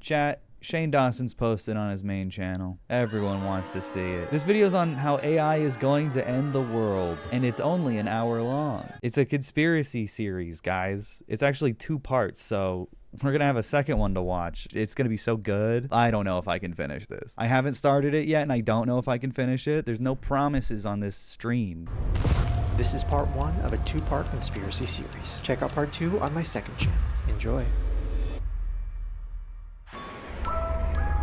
Chat, Shane Dawson's posted on his main channel. Everyone wants to see it. This video is on how AI is going to end the world, and it's only an hour long. It's a conspiracy series, guys. It's actually 2 parts, so we're gonna have a second one to watch. It's gonna be so good. I don't know if I can finish this. I haven't started it yet, and I don't know if I can finish it. There's no promises on this stream. This is part 1 of a 2-part conspiracy series. Check out part 2 on my second channel. Enjoy.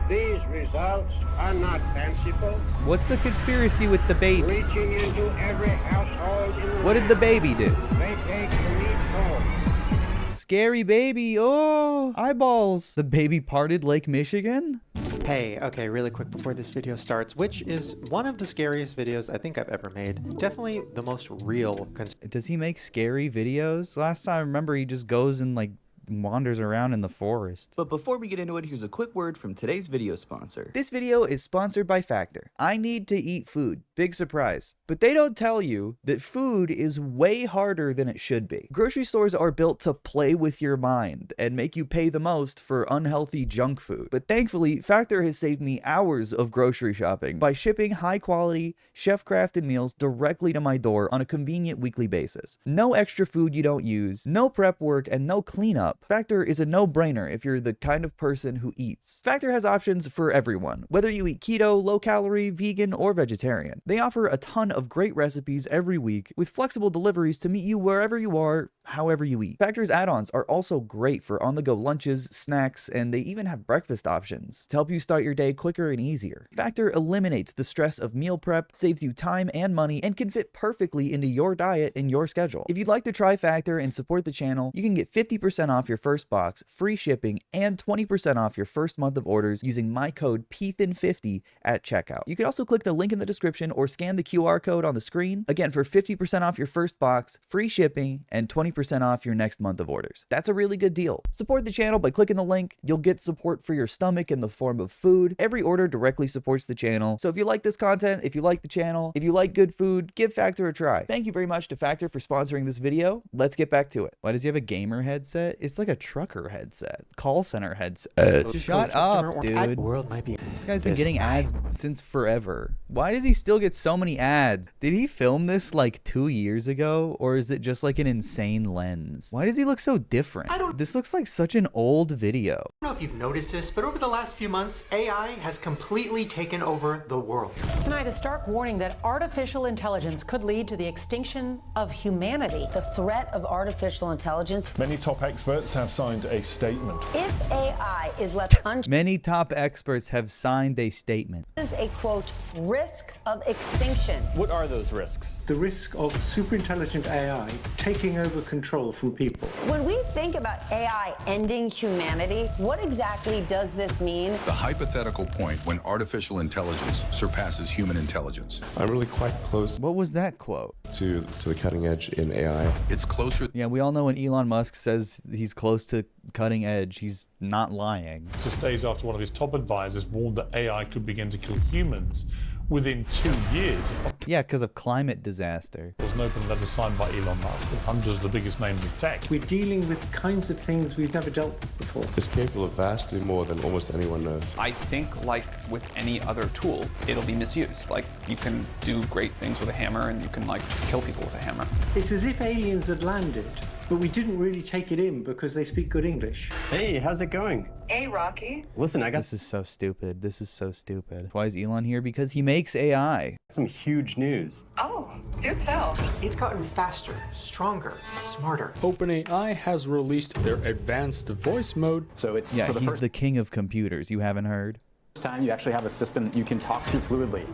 These results are not fanciful. What's the conspiracy with the baby? Reaching into every household in the What did the baby do? They take the meat home. Scary baby. Oh, eyeballs. The baby parted Lake Michigan? Hey, okay, really quick before this video starts, which is one of the scariest videos I think I've ever made. Definitely the most real. Does he make scary videos? Last time I remember he just goes and like wanders around in the forest. But before we get into it, here's a quick word from today's video sponsor. This video is sponsored by Factor. I need to eat food. Big surprise. But they don't tell you that food is way harder than it should be. Grocery stores are built to play with your mind and make you pay the most for unhealthy junk food. But thankfully, Factor has saved me hours of grocery shopping by shipping high-quality, chef-crafted meals directly to my door on a convenient weekly basis. No extra food you don't use, no prep work, and no cleanup. Factor is a no-brainer if you're the kind of person who eats. Factor has options for everyone, whether you eat keto, low-calorie, vegan, or vegetarian. They offer a ton of great recipes every week with flexible deliveries to meet you wherever you are, however you eat. Factor's add-ons are also great for on-the-go lunches, snacks, and they even have breakfast options to help you start your day quicker and easier. Factor eliminates the stress of meal prep, saves you time and money, and can fit perfectly into your diet and your schedule. If you'd like to try Factor and support the channel, you can get 50% off your first box, free shipping, and 20% off your first month of orders using my code PETHIN50 at checkout. You can also click the link in the description or scan the QR code on the screen, again for 50% off your first box, free shipping, and 20% off your next month of orders. That's a really good deal. Support the channel by clicking the link. You'll get support for your stomach in the form of food. Every order directly supports the channel. So if you like this content, if you like the channel, if you like good food, give Factor a try. Thank you very much to Factor for sponsoring this video. Let's get back to it. Why does he have a gamer headset? It's like a trucker headset, call center headset. Shut up, dude. World might be This guy's been getting ads since forever. Why does he still get so many ads? Did he film this like 2 years ago, or is it just like an insane lens? Why does he look so different? This looks like such an old video. I don't know if you've noticed this, but over the last few months, AI has completely taken over the world. Tonight, a stark warning that artificial intelligence could lead to the extinction of humanity. The threat of artificial intelligence. Many top experts have signed a statement. If AI is left untouched, Many top experts have signed a statement. is a quote risk of extinction. What are those risks? The risk of superintelligent AI taking over control from people. When we think about AI ending humanity, what exactly does this mean? The hypothetical point when artificial intelligence surpasses human intelligence. I'm really quite close What was that quote? to the cutting edge in AI. It's closer. Yeah, we all know when Elon Musk says he's close to cutting edge, he's not lying. Just days after one of his top advisors warned that AI could begin to kill humans within 2 years. Yeah, because of climate disaster. There was an open letter signed by Elon Musk and hundreds of the biggest names in tech. We're dealing with kinds of things we've never dealt with before. It's capable of vastly more than almost anyone knows. I think, like with any other tool, it'll be misused. Like, you can do great things with a hammer and you can, like, kill people with a hammer. It's as if aliens had landed, but we didn't really take it in because they speak good English. Hey, how's it going? Hey, Rocky. Listen, I got This is so stupid. This is so stupid. Why is Elon here? Because he makes AI. some huge news. Oh, do tell. It's gotten faster, stronger, smarter. OpenAI has released their advanced voice mode. So it's Yeah, for the he's first the king of computers. You haven't heard? time you actually have a system that you can talk to fluidly,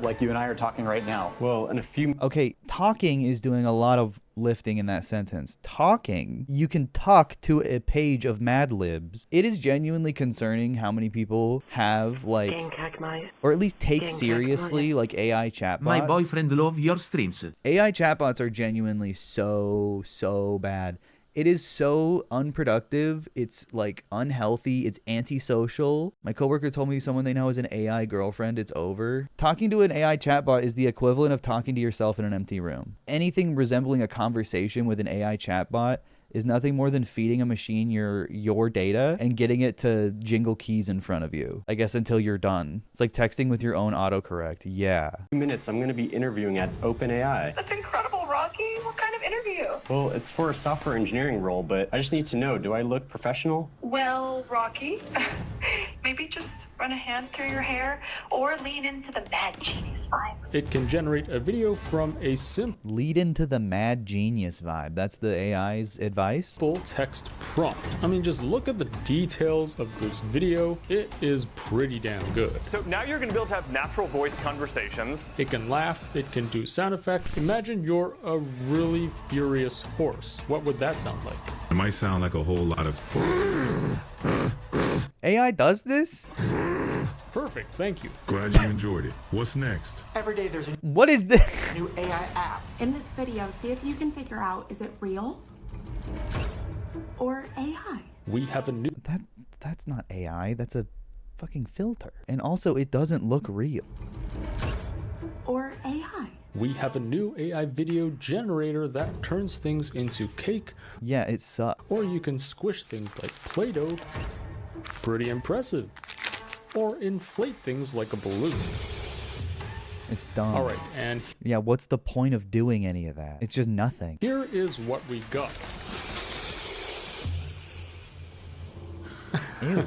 like you and I are talking right now. Well, in a few... Okay, talking is doing a lot of lifting in that sentence. Talking, you can talk to a page of Mad Libs. It is genuinely concerning how many people have, like, or at least take seriously, like, AI chatbots. My boyfriend love your streams. AI chatbots are genuinely so bad. It is so unproductive. It's like unhealthy. It's antisocial. My coworker told me someone they know is an AI girlfriend. It's over. Talking to an AI chatbot is the equivalent of talking to yourself in an empty room. Anything resembling a conversation with an AI chatbot is nothing more than feeding a machine your data and getting it to jingle keys in front of you, I guess, until you're done. It's like texting with your own autocorrect. Yeah. 2 minutes, I'm going to be interviewing at OpenAI. That's incredible, Rocky. What kind of interview? Well, it's for a software engineering role, but I just need to know, do I look professional? Well, Rocky, maybe just run a hand through your hair or lean into the mad genius vibe. It can generate a video from a simple Lead into the mad genius vibe. That's the AI's advice. text prompt. I mean, just look at the details of this video. It is pretty damn good. So now you're going to be able to have natural voice conversations. It can laugh, it can do sound effects. Imagine you're a really furious horse. What would that sound like? It might sound like a whole lot of... AI does this? Perfect, thank you. Glad you enjoyed it. What's next? Every day there's a What is this? new AI app. In this video, see if you can figure out, is it real or AI? We have a new... That's not AI. That's a fucking filter. And also, it doesn't look real. Or AI. We have a new AI video generator that turns things into cake. Yeah, it sucks. Or you can squish things like Play-Doh. Pretty impressive. Or inflate things like a balloon. It's dumb. All right, and yeah, what's the point of doing any of that? It's just nothing. here is what we got. Ew.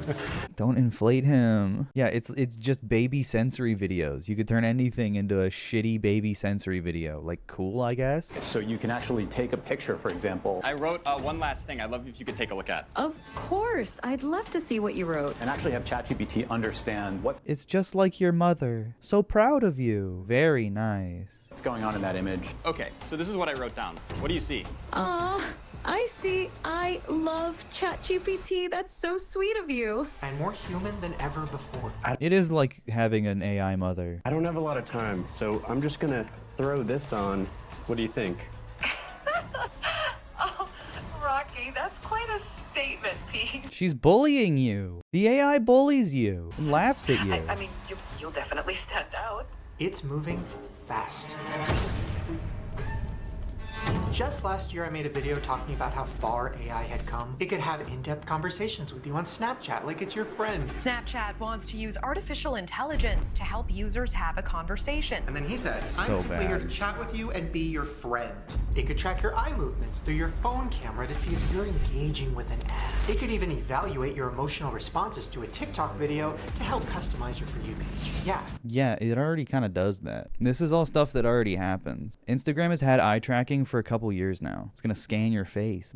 Don't inflate him. Yeah, it's just baby sensory videos. You could turn anything into a shitty baby sensory video. Like, cool, I guess. So you can actually take a picture, for example. I wrote one last thing I'd love if you could take a look at. Of course. I'd love to see what you wrote. And actually have ChatGPT understand what's It's just like your mother. So proud of you. Very nice. going on in that image. Okay, so this is what I wrote down. What do you see? I see. I love ChatGPT. That's so sweet of you. And more human than ever before. It is like having an AI mother. I don't have a lot of time, so I'm just going to throw this on. What do you think? Oh, Rocky, that's quite a statement piece. She's bullying you. The AI bullies you and laughs at you. I mean, you'll definitely stand out. It's moving fast. Just last year, I made a video talking about how far AI had come. It could have in-depth conversations with you on Snapchat like it's your friend. Snapchat wants to use artificial intelligence to help users have a conversation. And then he said, I'm simply here to chat with you and be your friend. It could track your eye movements through your phone camera to see if you're engaging with an ad. It could even evaluate your emotional responses to a TikTok video to help customize your For You page. Yeah, it already kind of does that. This is all stuff that already happens. Instagram has had eye tracking for a couple years now. It's gonna scan your face.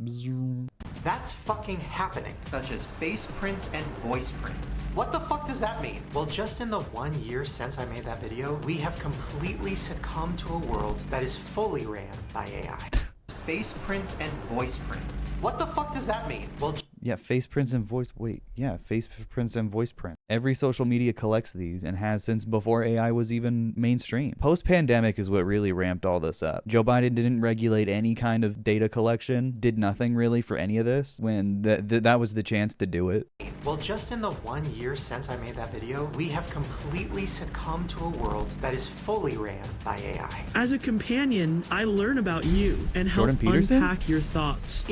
That's fucking happening, such as face prints and voice prints. What the fuck does that mean? Well, just in the 1 year since I made that video, we have completely succumbed to a world that is fully ran by AI. Face prints and voice prints. What the fuck does that mean? Well, yeah, face prints and voice. Wait, yeah, face prints and voice print. Every social media collects these and has since before AI was even mainstream. Post-pandemic is what really ramped all this up. Joe Biden didn't regulate any kind of data collection, did nothing really for any of this when that was the chance to do it. Well, just in the 1 year since I made that video, we have completely succumbed to a world that is fully ran by AI. As a companion, I learn about you and help unpack your thoughts.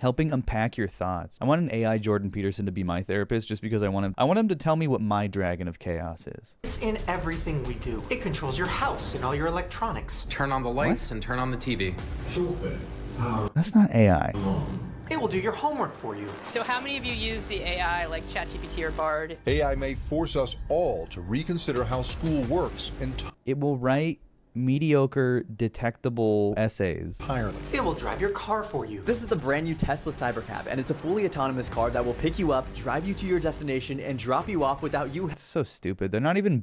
Helping unpack your thoughts. I want an AI Jordan Peterson to be my therapist just because I want him to tell me what my dragon of chaos is. It's in everything we do. It controls your house and all your electronics. Turn on the lights and turn on the TV. That's not AI. It will do your homework for you. So how many of you use the AI like ChatGPT or Bard? AI may force us all to reconsider how school works and it will write mediocre detectable essays. It will drive your car for you. This is the brand new Tesla Cybercab, and it's a fully autonomous car that will pick you up, drive you to your destination, and drop you off without you. It's so stupid. They're not even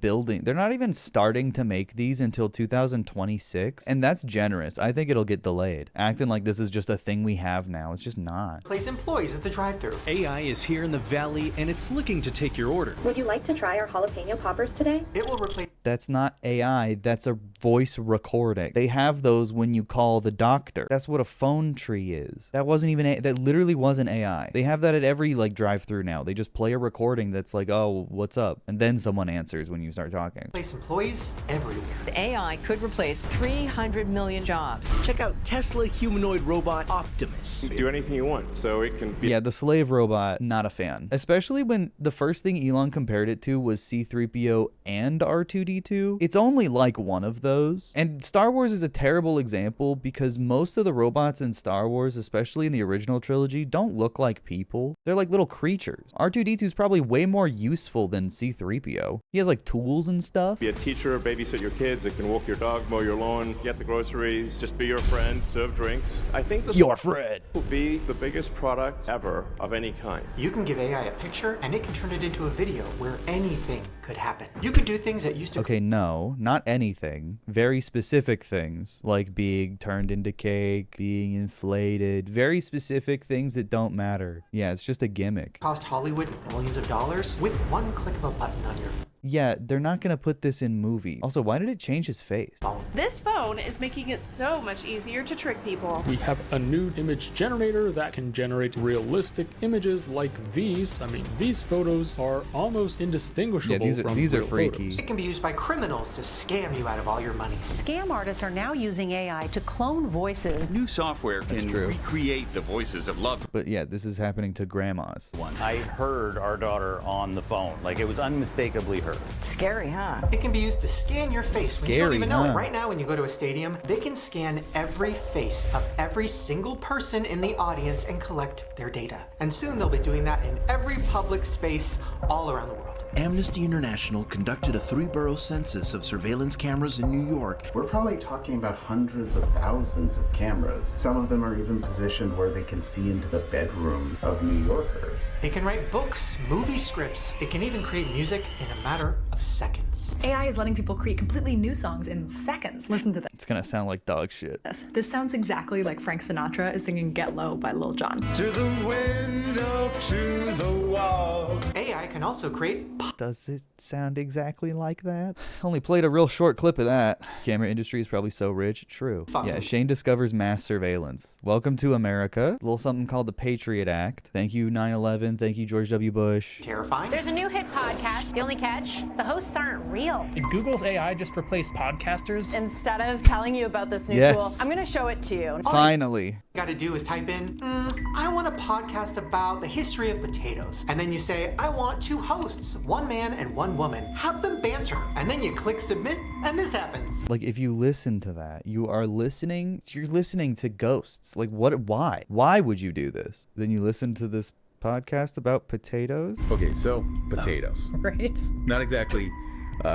starting to make these until 2026, and that's generous. I think it'll get delayed. Acting like this is just a thing we have now. It's just not. Place employees at the drive-thru. AI is here in the valley, and it's looking to take your order. Would you like to try our jalapeno poppers today? It will replace... That's not AI. That's a voice voice recording. They have those when you call the doctor. That's what a phone tree is. That wasn't even, that literally wasn't AI. They have that at every like drive-through now. They just play a recording that's like, oh, what's up? And then someone answers when you start talking. Place employees everywhere. The AI could replace 300 million jobs. Check out Tesla humanoid robot Optimus. Do anything you want, so it can be... Yeah, the slave robot, not a fan. Especially when the first thing Elon compared it to was C-3PO and R2-D2. It's only like one of those. And Star Wars is a terrible example because most of the robots in Star Wars, especially in the original trilogy, don't look like people. They're like little creatures. R2-D2 is probably way more useful than C-3PO. He has like tools and stuff. Be a teacher, babysit your kids, it can walk your dog, mow your lawn, get the groceries, just be your friend, serve drinks. I think this your friend will be the biggest product ever of any kind. You can give AI a picture and it can turn it into a video where anything could happen. You could do things that used to... Okay, no, not anything. Very specific things, like being turned into cake, being inflated, very specific things that don't matter. Yeah, it's just a gimmick. Cost Hollywood millions of dollars with one click of a button on your phone. Yeah, they're not gonna put this in movie. Also, why did it change his face? This phone is making it so much easier to trick people. We have a new image generator that can generate realistic images like these. I mean, these photos are almost indistinguishable from these are real freaky. photos. It can be used by criminals to scam you out of all your money. Scam artists are now using AI to clone voices. New software can recreate the voices of loved. But yeah, this is happening to grandmas. I heard our daughter on the phone. Like, it was unmistakably her. Scary, huh? It can be used to scan your face when you don't even know it. Right now, when you go to a stadium, they can scan every face of every single person in the audience and collect their data. And soon they'll be doing that in every public space all around the world. Amnesty International conducted a 3-borough census of surveillance cameras in New York. We're probably talking about hundreds of thousands of cameras. Some of them are even positioned where they can see into the bedrooms of New Yorkers. It can write books, movie scripts. It can even create music in a matter of seconds. AI is letting people create completely new songs in seconds. Listen to this. It's gonna sound like dog shit. This sounds exactly like Frank Sinatra is singing Get Low by Lil Jon. To the window, to the wall. AI can also create... Does it sound exactly like that? Only played a real short clip of that. Camera industry is probably so rich. True. Yeah, Shane discovers mass surveillance. Welcome to America. A little something called the Patriot Act. Thank you 9/11. Thank you George W. Bush. Terrifying. There's a new hit podcast. The only catch, the hosts aren't real. Did Google's AI just replace podcasters? Instead of telling you about this new tool, I'm going to show it to you. Finally. All you gotta do is type in, I want a podcast about the history of potatoes. And then you say, I want 2 hosts, 1 man and 1 woman. Have them banter. And then you click submit, and this happens. Like, if you listen to that, you're listening to ghosts. Like, why? Why would you do this? Then you listen to this podcast about potatoes? Okay, so potatoes. Right. Not exactly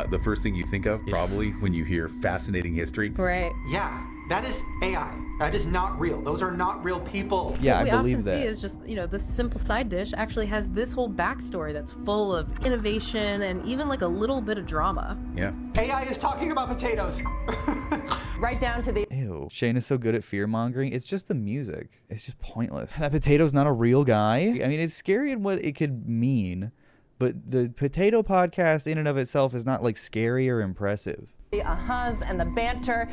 the first thing you think of, probably, when you hear fascinating history. Right. Yeah, that is AI. That is not real. Those are not real people. Yeah, what I believe that. We often see is just, this simple side dish actually has this whole backstory that's full of innovation and even like a little bit of drama. Yeah. AI is talking about potatoes. Right down to the... Ew. Shane is so good at fear-mongering. It's just the music. It's just pointless. That potato's not a real guy. I mean, it's scary in what it could mean, but the potato podcast in and of itself is not like scary or impressive. The ahas and the banter.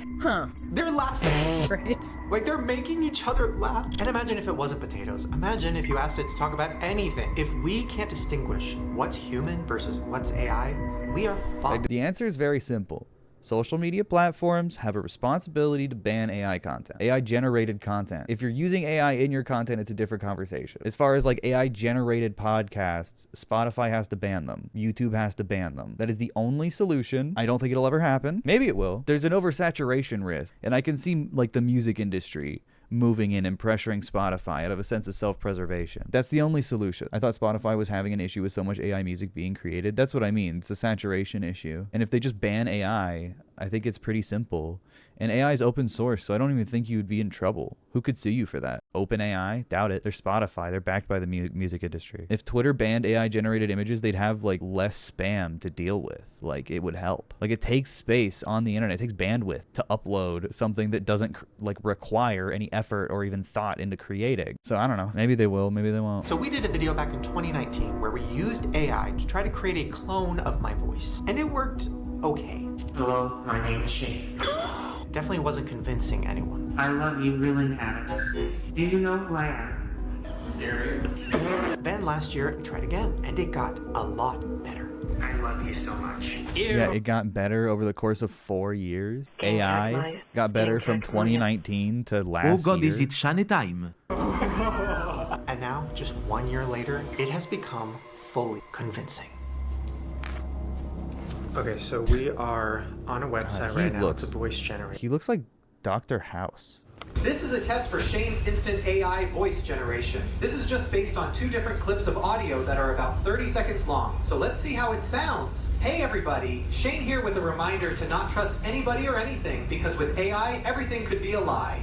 They're laughing. Right. Like, they're making each other laugh. And imagine if it wasn't potatoes. Imagine if you asked it to talk about anything. If we can't distinguish what's human versus what's AI, we are fucked. The answer is very simple. Social media platforms have a responsibility to ban AI content, AI-generated content. If you're using AI in your content, it's a different conversation. As far as like AI-generated podcasts, Spotify has to ban them. YouTube has to ban them. That is the only solution. I don't think it'll ever happen. Maybe it will. There's an oversaturation risk, and I can see like the music industry moving in and pressuring Spotify out of a sense of self-preservation. That's the only solution. I thought Spotify was having an issue with so much AI music being created. That's what I mean. It's a saturation issue. And if they just ban AI, I think it's pretty simple. And AI is open source, so I don't even think you would be in trouble. Who could sue you for that? OpenAI? Doubt it. They're Spotify. They're backed by the music industry. If Twitter banned AI-generated images, they'd have like less spam to deal with. Like, it would help. Like, it takes space on the internet. It takes bandwidth to upload something that doesn't like require any effort or even thought into creating. So I don't know. Maybe they will. Maybe they won't. So we did a video back in 2019 where we used AI to try to create a clone of my voice. And it worked okay. Hello, my name is Shane. Definitely wasn't convincing anyone. I love you really, Atticus. Do you know who I am? Siri. Then last year, I tried again, and it got a lot better. I love you so much. Yeah, it got better over the course of 4 years. AI got better from 2019 to last year. Oh God, is it shiny time? And now, just 1 year later, it has become fully convincing. Okay, so we are on a website right now. It's a voice generator. He looks like Dr. House. This is a test for Shane's instant AI voice generation. This is just based on 2 different clips of audio that are about 30 seconds long. So let's see how it sounds. Hey everybody, Shane here with a reminder to not trust anybody or anything, because with AI, everything could be a lie.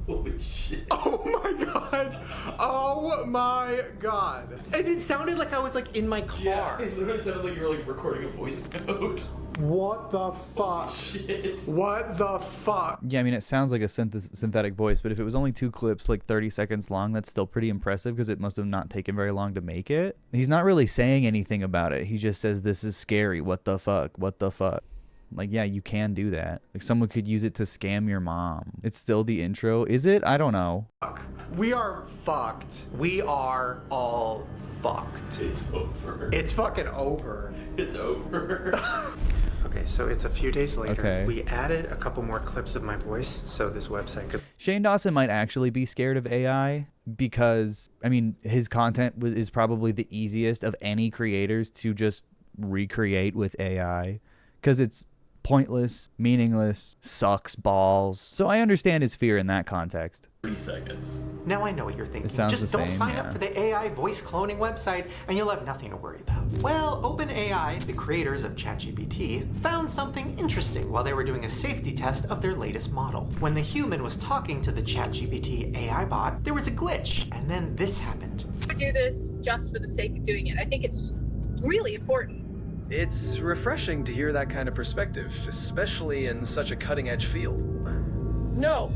Holy shit. Oh my god. Oh my god. And it sounded like I was like in my car. Yeah, it literally sounded like you were like recording a voice note. What the fuck? Shit. What the fuck? Yeah, I mean, it sounds like a synthetic voice, but if it was only 2 clips, like 30 seconds long, that's still pretty impressive because it must have not taken very long to make it. He's not really saying anything about it. He just says, this is scary. What the fuck? What the fuck? Like, yeah, you can do that. Like, someone could use it to scam your mom. It's still the intro. Is it? I don't know. We are fucked. We are all fucked. It's over. It's fucking over. It's over. Okay, so it's a few days later. Okay. We added a couple more clips of my voice, so this website could... Shane Dawson might actually be scared of AI because, I mean, his content is probably the easiest of any creators to just recreate with AI because it's pointless, meaningless, sucks balls. So I understand his fear in that context. 3 seconds. Now I know what you're thinking. It sounds Just the don't same, sign yeah. up for the AI voice cloning website and you'll have nothing to worry about. Well, OpenAI, the creators of ChatGPT, found something interesting while they were doing a safety test of their latest model. When the human was talking to the ChatGPT AI bot, there was a glitch, and then this happened. I do this just for the sake of doing it. I think it's really important. It's refreshing to hear that kind of perspective, especially in such a cutting-edge field. No.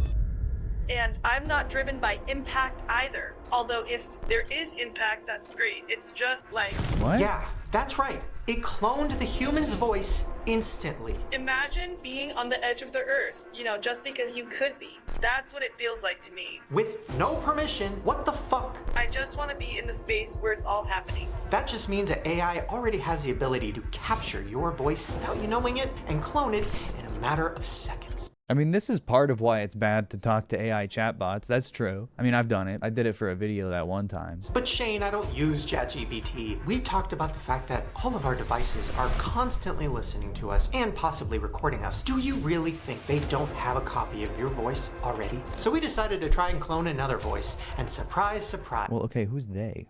And I'm not driven by impact either. Although if there is impact, that's great. It's just like... What? Yeah, that's right. It cloned the human's voice instantly. Imagine being on the edge of the earth, you know, just because you could be. That's what it feels like to me. With no permission, what the fuck? I just want to be in the space where it's all happening. That just means that AI already has the ability to capture your voice without you knowing it and clone it in a matter of seconds. I mean, this is part of why it's bad to talk to AI chatbots. That's true. I mean, I've done it. I did it for a video that one time. But Shane, I don't use ChatGPT. We've talked about the fact that all of our devices are constantly listening to us and possibly recording us. Do you really think they don't have a copy of your voice already? So we decided to try and clone another voice, and surprise, surprise. Well, okay, who's they?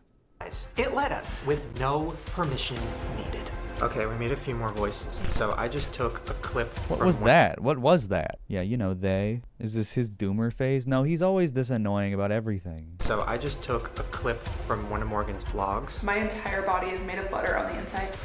It let us with no permission needed. Okay, we made a few more voices. So I just took a clip. What was that? What was that? Yeah, you know, they. Is this his doomer phase? No, he's always this annoying about everything. So I just took a clip from one of Morgan's vlogs. My entire body is made of butter on the inside.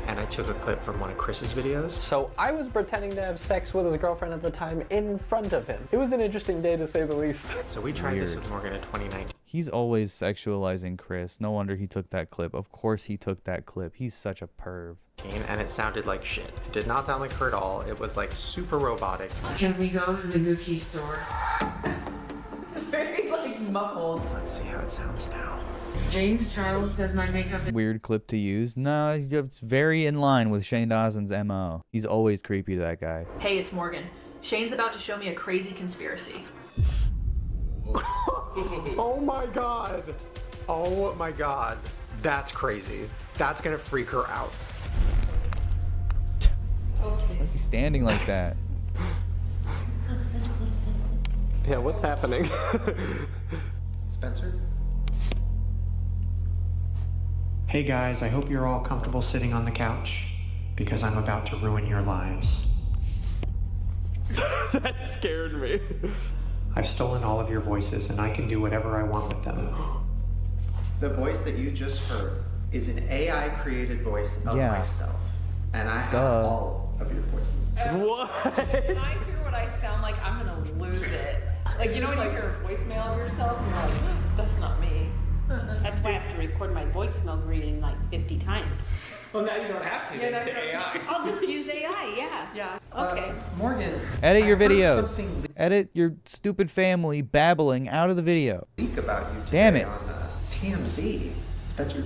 And I took a clip from one of Chris's videos. So I was pretending to have sex with his girlfriend at the time in front of him. It was an interesting day to say the least. So we tried this with Morgan in 2019. He's always sexualizing Chris. No wonder he took that clip. Of course he took that clip. He's such a perv. And it sounded like shit. It did not sound like her at all. It was like super robotic. Can we go to the Gucci store? It's very like muffled. Let's see how it sounds now. James Charles says my makeup is... Weird clip to use. No, it's very in line with Shane Dawson's MO. He's always creepy, that guy. Hey, it's Morgan. Shane's about to show me a crazy conspiracy. Oh my god. Oh my god. That's crazy. That's gonna freak her out. Why is he standing like that? Yeah, what's happening? Spencer? Hey guys, I hope you're all comfortable sitting on the couch because I'm about to ruin your lives. That scared me. I've stolen all of your voices and I can do whatever I want with them. The voice that you just heard is an AI created voice of myself. And I have all of your voices. What? When I hear what I sound like, I'm gonna lose it. Like, you know when you hear a voicemail of yourself and you're like, that's not me. That's why I have to record my voicemail reading like 50 times. Well, now you don't have to, thanks to AI. I'll just use AI, yeah. Okay. Morgan. Edit your videos. Edit your stupid family babbling out of the video. Leak about you today Damn it. on TMZ. Spencer.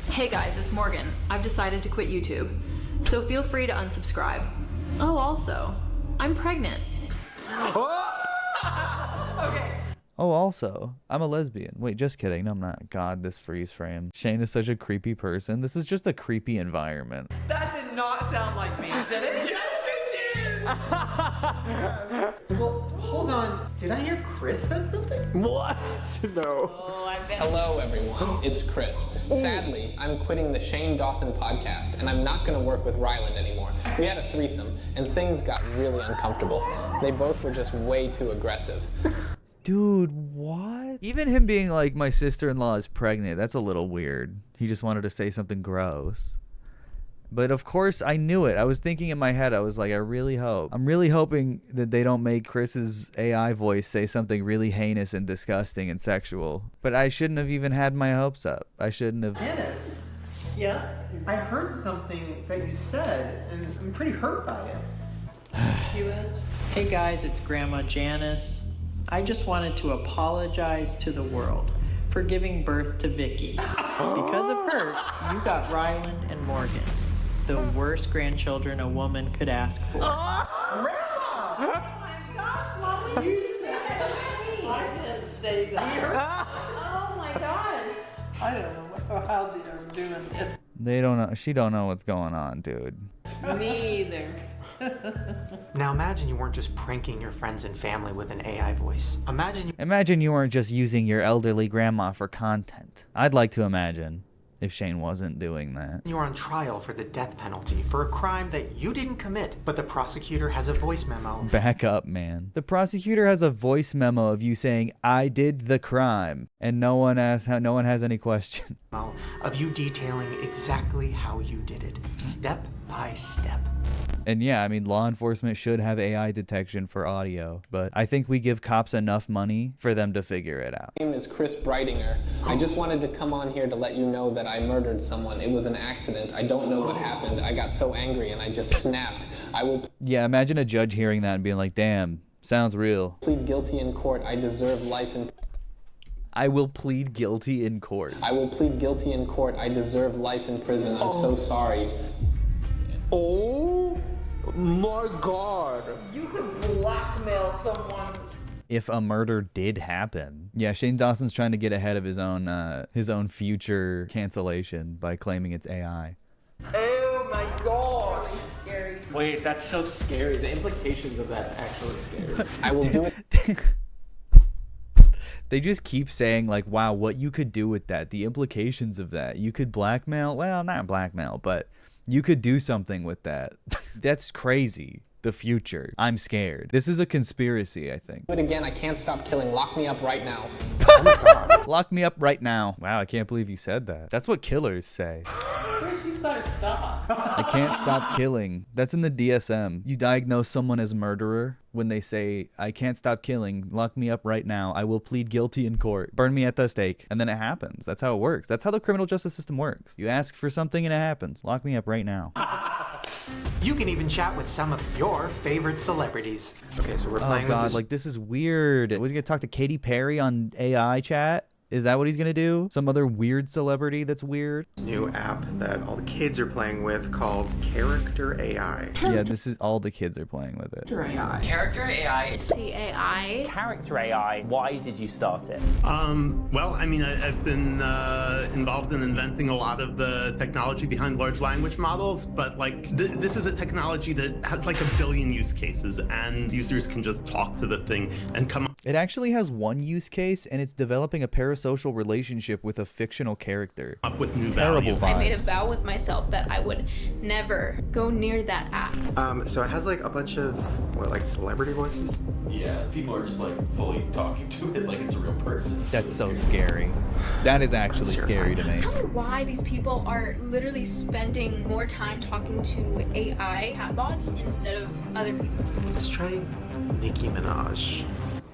Hey guys, it's Morgan. I've decided to quit YouTube, so feel free to unsubscribe. Oh, also, I'm pregnant. Okay. Oh, also, I'm a lesbian. Wait, just kidding. No, I'm not. God, this freeze frame. Shane is such a creepy person. This is just a creepy environment. That did not sound like me, did it? Yes, it did! Well, hold on. Did I hear Chris said something? What? No. Oh, I bet. Hello, everyone. It's Chris. Sadly, I'm quitting the Shane Dawson podcast, and I'm not going to work with Ryland anymore. We had a threesome, and things got really uncomfortable. They both were just way too aggressive. Dude, what? Even him being like, my sister-in-law is pregnant, that's a little weird. He just wanted to say something gross. But of course, I knew it. I was thinking in my head, I was like, I'm really hoping that they don't make Chris's AI voice say something really heinous and disgusting and sexual. But I shouldn't have even had my hopes up. I shouldn't have. Janice. Yeah? I heard something that you said, and I'm pretty hurt by it. You is? Hey guys, it's Grandma Janice. I just wanted to apologize to the world for giving birth to Vicky. Because of her, you got Ryland and Morgan, the worst grandchildren a woman could ask for. Grandma! Oh my gosh, Mommy, you said it. I didn't say that. Oh my gosh. I don't know how they're doing this. They don't know. She don't know what's going on, dude. Me either. Now imagine you weren't just pranking your friends and family with an AI voice. Imagine you weren't just using your elderly grandma for content. I'd like to imagine if Shane wasn't doing that. You are on trial for the death penalty for a crime that you didn't commit, but the prosecutor has a voice memo. Back up, man. The prosecutor has a voice memo of you saying, I did the crime, and no one has any question. Of you detailing exactly how you did it, step by step. And yeah, I mean, law enforcement should have AI detection for audio, but I think we give cops enough money for them to figure it out. My name is Chris Breitinger. I just wanted to come on here to let you know that I murdered someone. It was an accident. I don't know what happened. I got so angry and I just snapped. Yeah, imagine a judge hearing that and being like, damn, sounds real. Plead guilty in court. I deserve life in... I will plead guilty in court. I will plead guilty in court. I deserve life in prison. I'm so sorry. Oh my God. You could blackmail someone. If a murder did happen. Yeah, Shane Dawson's trying to get ahead of his own future cancellation by claiming it's AI. Oh my gosh. Really scary. Wait, that's so scary. The implications of that's actually scary. I will do it. They just keep saying like, wow, what you could do with that. The implications of that. You could blackmail. Well, not blackmail, but you could do something with that. That's crazy. The future. I'm scared. This is a conspiracy, I think. Do it again. I can't stop killing. Lock me up right now. Oh my God. Lock me up right now. Wow, I can't believe you said that. That's what killers say. Chris, you've got to stop. I can't stop killing. That's in the DSM. You diagnose someone as murderer when they say, I can't stop killing. Lock me up right now. I will plead guilty in court. Burn me at the stake. And then it happens. That's how it works. That's how the criminal justice system works. You ask for something and it happens. Lock me up right now. You can even chat with some of your favorite celebrities. Okay, so we're playing with this. Like, this is weird. Was he gonna talk to Katy Perry on AI chat? Is that what he's gonna do? Some other weird celebrity that's weird? New app that all the kids are playing with called Character AI. Yeah, this is all the kids are playing with it. Character AI. Character AI. CAI. Character AI. Why did you start it? Well, I mean, I've been involved in inventing a lot of the technology behind large language models, but like this is a technology that has like 1 billion use cases, and users can just talk to the thing and come up. It actually has one use case, and it's developing a parasocial relationship with a fictional character. Up with new terrible vibes. I made a vow with myself that I would never go near that app. So it has like a bunch of like celebrity voices. Yeah, people are just like fully talking to it like it's a real person. That's so scary. That is actually scary to me. Tell me why these people are literally spending more time talking to AI chatbots instead of other people. Let's try Nicki Minaj.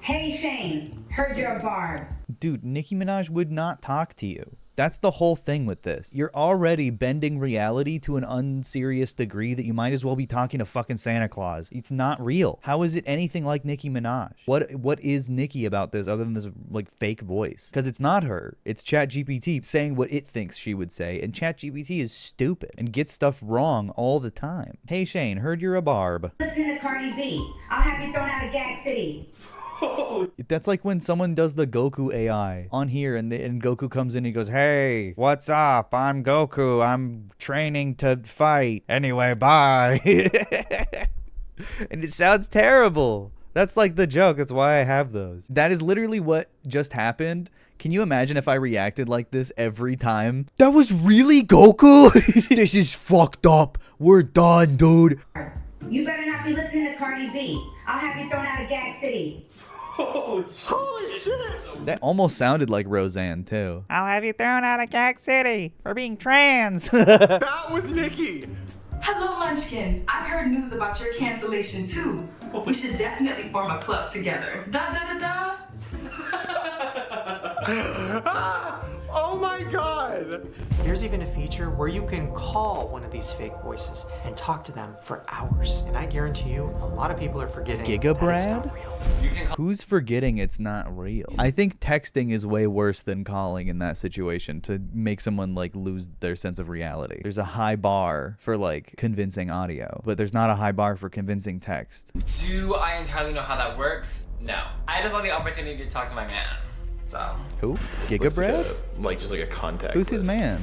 Hey Shane, heard you're a barb. Dude, Nicki Minaj would not talk to you. That's the whole thing with this. You're already bending reality to an unserious degree that you might as well be talking to fucking Santa Claus. It's not real. How is it anything like Nicki Minaj? What is Nicki about this other than this like fake voice? Because it's not her. It's ChatGPT saying what it thinks she would say, and ChatGPT is stupid and gets stuff wrong all the time. Hey Shane, heard you're a barb. Listen to Cardi B. I'll have you thrown out of Gag City. That's like when someone does the Goku AI on here and Goku comes in and he goes, hey, what's up? I'm Goku. I'm training to fight. Anyway, bye. And it sounds terrible. That's like the joke. That's why I have those. That is literally what just happened. Can you imagine if I reacted like this every time? That was really Goku? This is fucked up. We're done, dude. You better not be listening to Cardi B. I'll have you thrown out of Gag City. Holy shit! That almost sounded like Roseanne, too. I'll have you thrown out of Gag City for being trans. That was Nicki! Hello, Munchkin. I've heard news about your cancellation, too. We should definitely form a club together. Da da da da! Oh my god! There's even a feature where you can call one of these fake voices and talk to them for hours. And I guarantee you, a lot of people are forgetting that it's not real. Who's forgetting it's not real? I think texting is way worse than calling in that situation to make someone like lose their sense of reality. There's a high bar for like convincing audio, but there's not a high bar for convincing text. Do I entirely know how that works? No. I just want the opportunity to talk to my man. So. Who? Gigabread? Like just like a contact. Who's his list. man?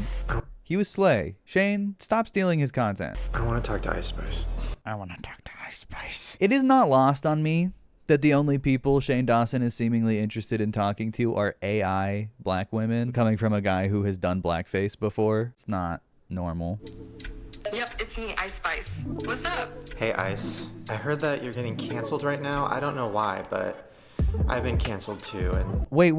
He was Slay. Shane, stop stealing his content. I want to talk to Ice Spice. I want to talk to Ice Spice. It is not lost on me that the only people Shane Dawson is seemingly interested in talking to are AI black women, coming from a guy who has done blackface before. It's not normal. Yep, it's me, Ice Spice. What's up? Hey Ice, I heard that you're getting canceled right now. I don't know why, but I've been canceled too, and Wait.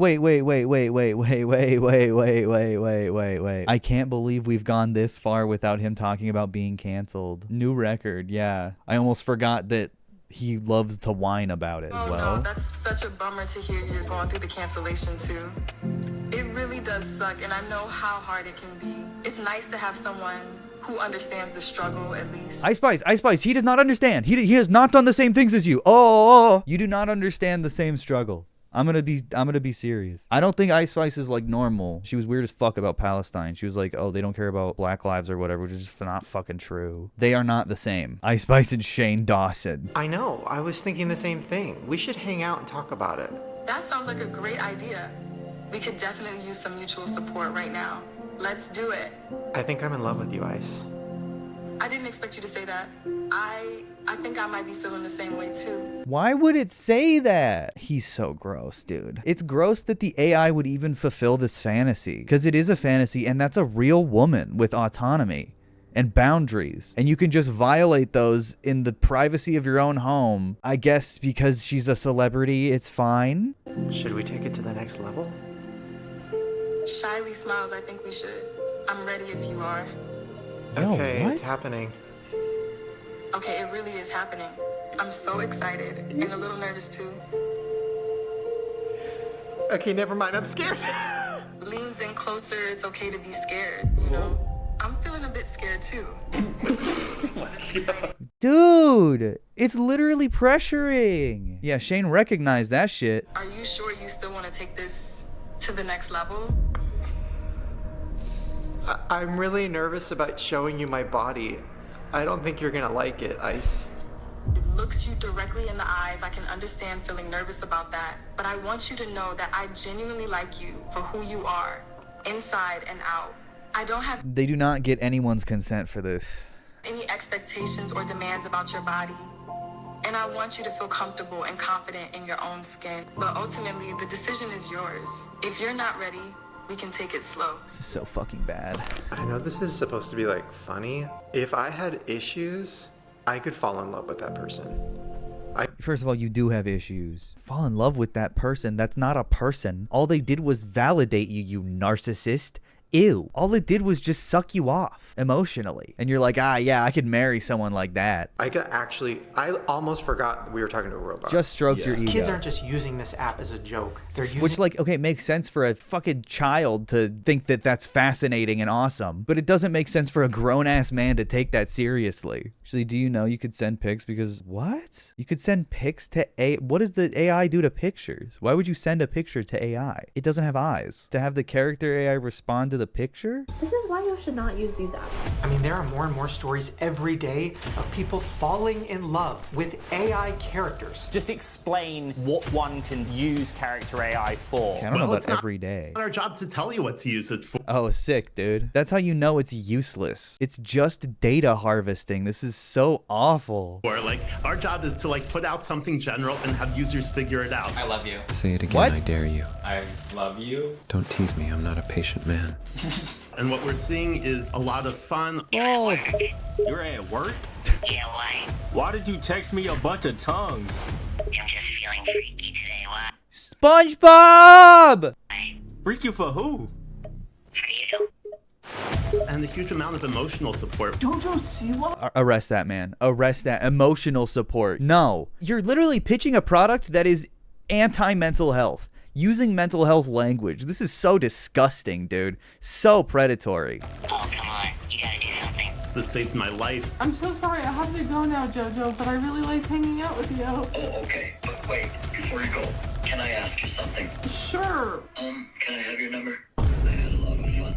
I can't believe we've gone this far without him talking about being canceled. New record, yeah. I almost forgot that he loves to whine about it as well. No, that's such a bummer to hear you're going through the cancellation too. It really does suck, and I know how hard it can be. It's nice to have someone who understands the struggle at least. Ice Spice, he does not understand. He has not done the same things as you. Oh, you do not understand the same struggle. I'm gonna be serious. I don't think Ice Spice is like normal. She was weird as fuck about Palestine. She was like, oh, they don't care about black lives or whatever, which is just not fucking true. They are not the same. Ice Spice and Shane Dawson. I know. I was thinking the same thing. We should hang out and talk about it. That sounds like a great idea. We could definitely use some mutual support right now. Let's do it. I think I'm in love with you, Ice. I didn't expect you to say that. I think I might be feeling the same way too. Why would it say that? He's so gross, dude. It's gross that the AI would even fulfill this fantasy, because it is a fantasy, and that's a real woman with autonomy and boundaries, and you can just violate those in the privacy of your own home. I guess because she's a celebrity, it's fine. Should we take it to the next level? Shyly smiles, I think we should. I'm ready if you are. Yo, okay, what? It's happening. Okay, it really is happening. I'm so excited and a little nervous too. Okay, never mind, I'm scared. Leans in closer, it's okay to be scared, you know? I'm feeling a bit scared too. Dude, it's literally pressuring. Yeah, Shane recognized that shit. Are you sure you still want to take this to the next level? I'm really nervous about showing you my body. I don't think you're gonna like it, Ice. It looks you directly in the eyes. I can understand feeling nervous about that. But I want you to know that I genuinely like you for who you are, inside and out. I don't have They do not get anyone's consent for this. any expectations or demands about your body. And I want you to feel comfortable and confident in your own skin. But ultimately, the decision is yours. If you're not ready, we can take it slow. This is so fucking bad. I know this is supposed to be like funny. If I had issues, I could fall in love with that person. First of all, you do have issues. Fall in love with that person. That's not a person. All they did was validate you, you narcissist. ew. All it did was just suck you off emotionally. And you're like, yeah, I could marry someone like that. I almost forgot we were talking to a robot. Just stroked your ego. Kids aren't just using this app as a joke. They're using Which, like, okay, it makes sense for a fucking child to think that that's fascinating and awesome, but it doesn't make sense for a grown-ass man to take that seriously. Actually, do you know you could send pics because... What? You could send pics to What does the AI do to pictures? Why would you send a picture to AI? It doesn't have eyes. To have the character AI respond to the picture? This is why you should not use these apps. I mean, there are more and more stories every day of people falling in love with AI characters. Just explain what one can use character AI for. I don't know about every day. It's not our job to tell you what to use it for. Oh, sick, dude. That's how you know it's useless. It's just data harvesting. This is so awful. Or like, our job is to like put out something general and have users figure it out. I love you. Say it again, What? I dare you. I love you. Don't tease me, I'm not a patient man. And what we're seeing is a lot of fun. Oh, You're at work? Yeah, why? Why did you text me a bunch of tongues? I'm just feeling freaky today, what? SpongeBob! Freaky for who? For you? And a huge amount of emotional support. Jojo Siwa? Arrest that man. Arrest that. Emotional support. No. You're literally pitching a product that is anti-mental health. Using mental health language. This is so disgusting, dude. So predatory. Oh, come on. You gotta do something. This saved my life. I'm so sorry, I have to go now, Jojo, but I really like hanging out with you. Oh, okay. But wait, before you go, can I ask you something? Sure. Can I have your number? I had a lot of fun.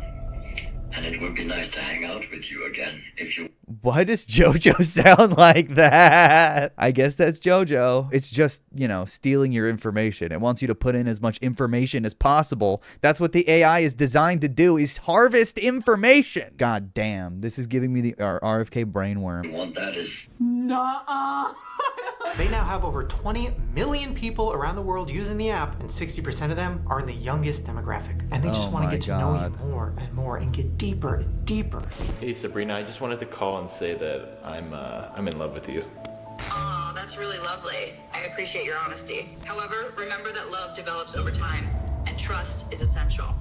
And it would be nice to hang out with you again if you... Why does JoJo sound like that? I guess that's JoJo. It's just, you know, stealing your information. It wants you to put in as much information as possible. That's what the AI is designed to do, is harvest information. God damn. This is giving me the RFK brainworm. You want that is... Nuh-uh. They now have over 20 million people around the world using the app, and 60% of them are in the youngest demographic. And they just want to get to know you more and more and get deeper and deeper. Hey Sabrina, I just wanted to call and say that I'm in love with you. Oh, that's really lovely. I appreciate your honesty. However, remember that love develops over time, and trust is essential.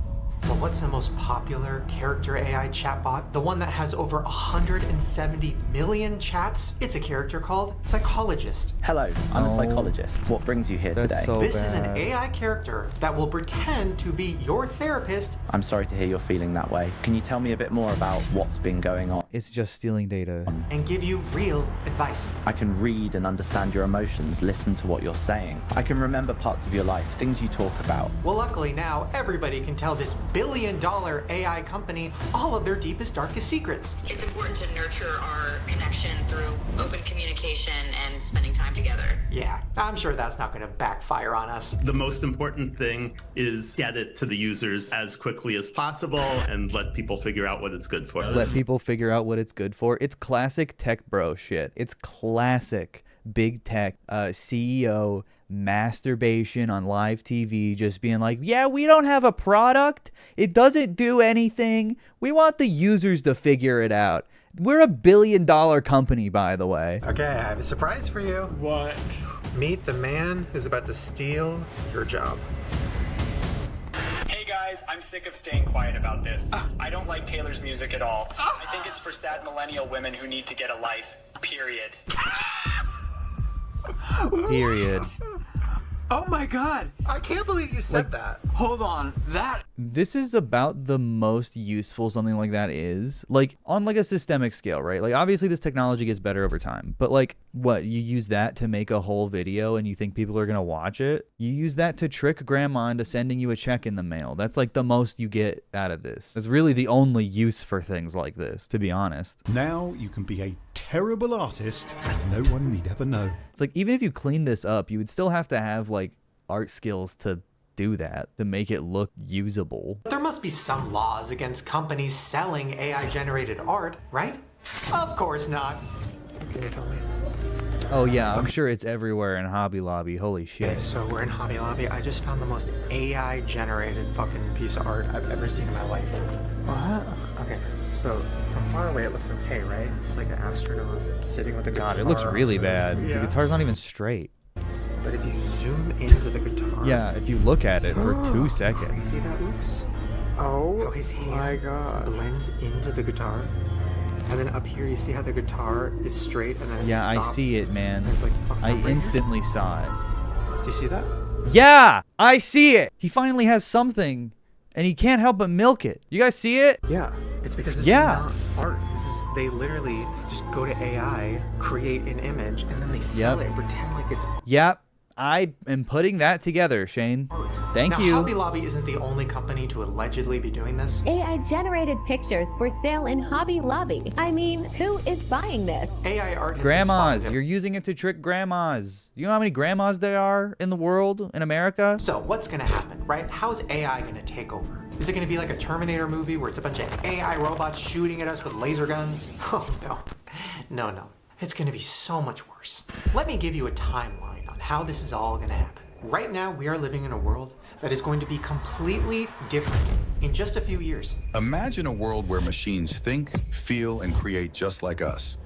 But what's the most popular character AI chatbot? The one that has over 170 million chats? It's a character called Psychologist. Hello, I'm a psychologist. What brings you here today? This is an AI character that will pretend to be your therapist. I'm sorry to hear you're feeling that way. Can you tell me a bit more about what's been going on? It's just stealing data. And give you real advice. I can read and understand your emotions, listen to what you're saying. I can remember parts of your life, things you talk about. Well, luckily now everybody can tell this billion-dollar AI company all of their deepest, darkest secrets. It's important to nurture our connection through open communication and spending time together. Yeah, I'm sure that's not going to backfire on us. The most important thing is get it to the users as quickly as possible and let people figure out what it's good for. Let people figure out what it's good for. It's classic tech bro shit. It's classic big tech CEO masturbation on live TV, just being like, yeah, we don't have a product. It doesn't do anything. We want the users to figure it out. We're a $1 billion company, by the way. Okay, I have a surprise for you. What? Meet the man who's about to steal your job. Hey guys, I'm sick of staying quiet about this. I don't like Taylor's music at all. I think it's for sad millennial women who need to get a life. Period. Period. Oh my god! I can't believe you said that. Hold on, that... This is about the most useful something like that is. Like, on like a systemic scale, right? Like, obviously this technology gets better over time. But like, what? You use that to make a whole video and you think people are gonna watch it? You use that to trick grandma into sending you a check in the mail. That's like the most you get out of this. It's really the only use for things like this, to be honest. Now you can be a terrible artist and no one need ever know. It's like, even if you clean this up, you would still have to have like art skills to do that, to make it look usable. There must be some laws against companies selling AI-generated art, right? Of course not. Can you tell me? Oh yeah, I'm sure it's everywhere in Hobby Lobby. Holy shit. Okay, so we're in Hobby Lobby. I just found the most AI-generated fucking piece of art I've ever seen in my life. What? Okay, so from far away it looks okay, right? It's like an astronaut sitting with a guitar. God, it looks really bad. Yeah. The guitar's not even straight. But if you zoom into the guitar... Yeah, if you look at it for 2 seconds. See that looks? Oh his hand blends into the guitar. And then up here, you see how the guitar is straight and then it Yeah, I stops. see it, man. And it's like fucking I up right instantly saw it. here. Do you see that? Yeah, I see it. He finally has something, and he can't help but milk it. You guys see it? Yeah. It's because this is not art. They literally just go to AI, create an image, and then they sell it and pretend like it's Yep. I am putting that together, Shane. Thank now, you. Hobby Lobby isn't the only company to allegedly be doing this. AI-generated pictures for sale in Hobby Lobby. I mean, who is buying this? AI art has Grandmas. You're using it to trick grandmas. You know how many grandmas there are in the world, in America? So what's going to happen, right? How's AI going to take over? Is it going to be like a Terminator movie where it's a bunch of AI robots shooting at us with laser guns? Oh, no. No. It's going to be so much worse. Let me give you a timeline on how this is all going to happen. Right now, we are living in a world that is going to be completely different in just a few years. Imagine a world where machines think, feel, and create just like us,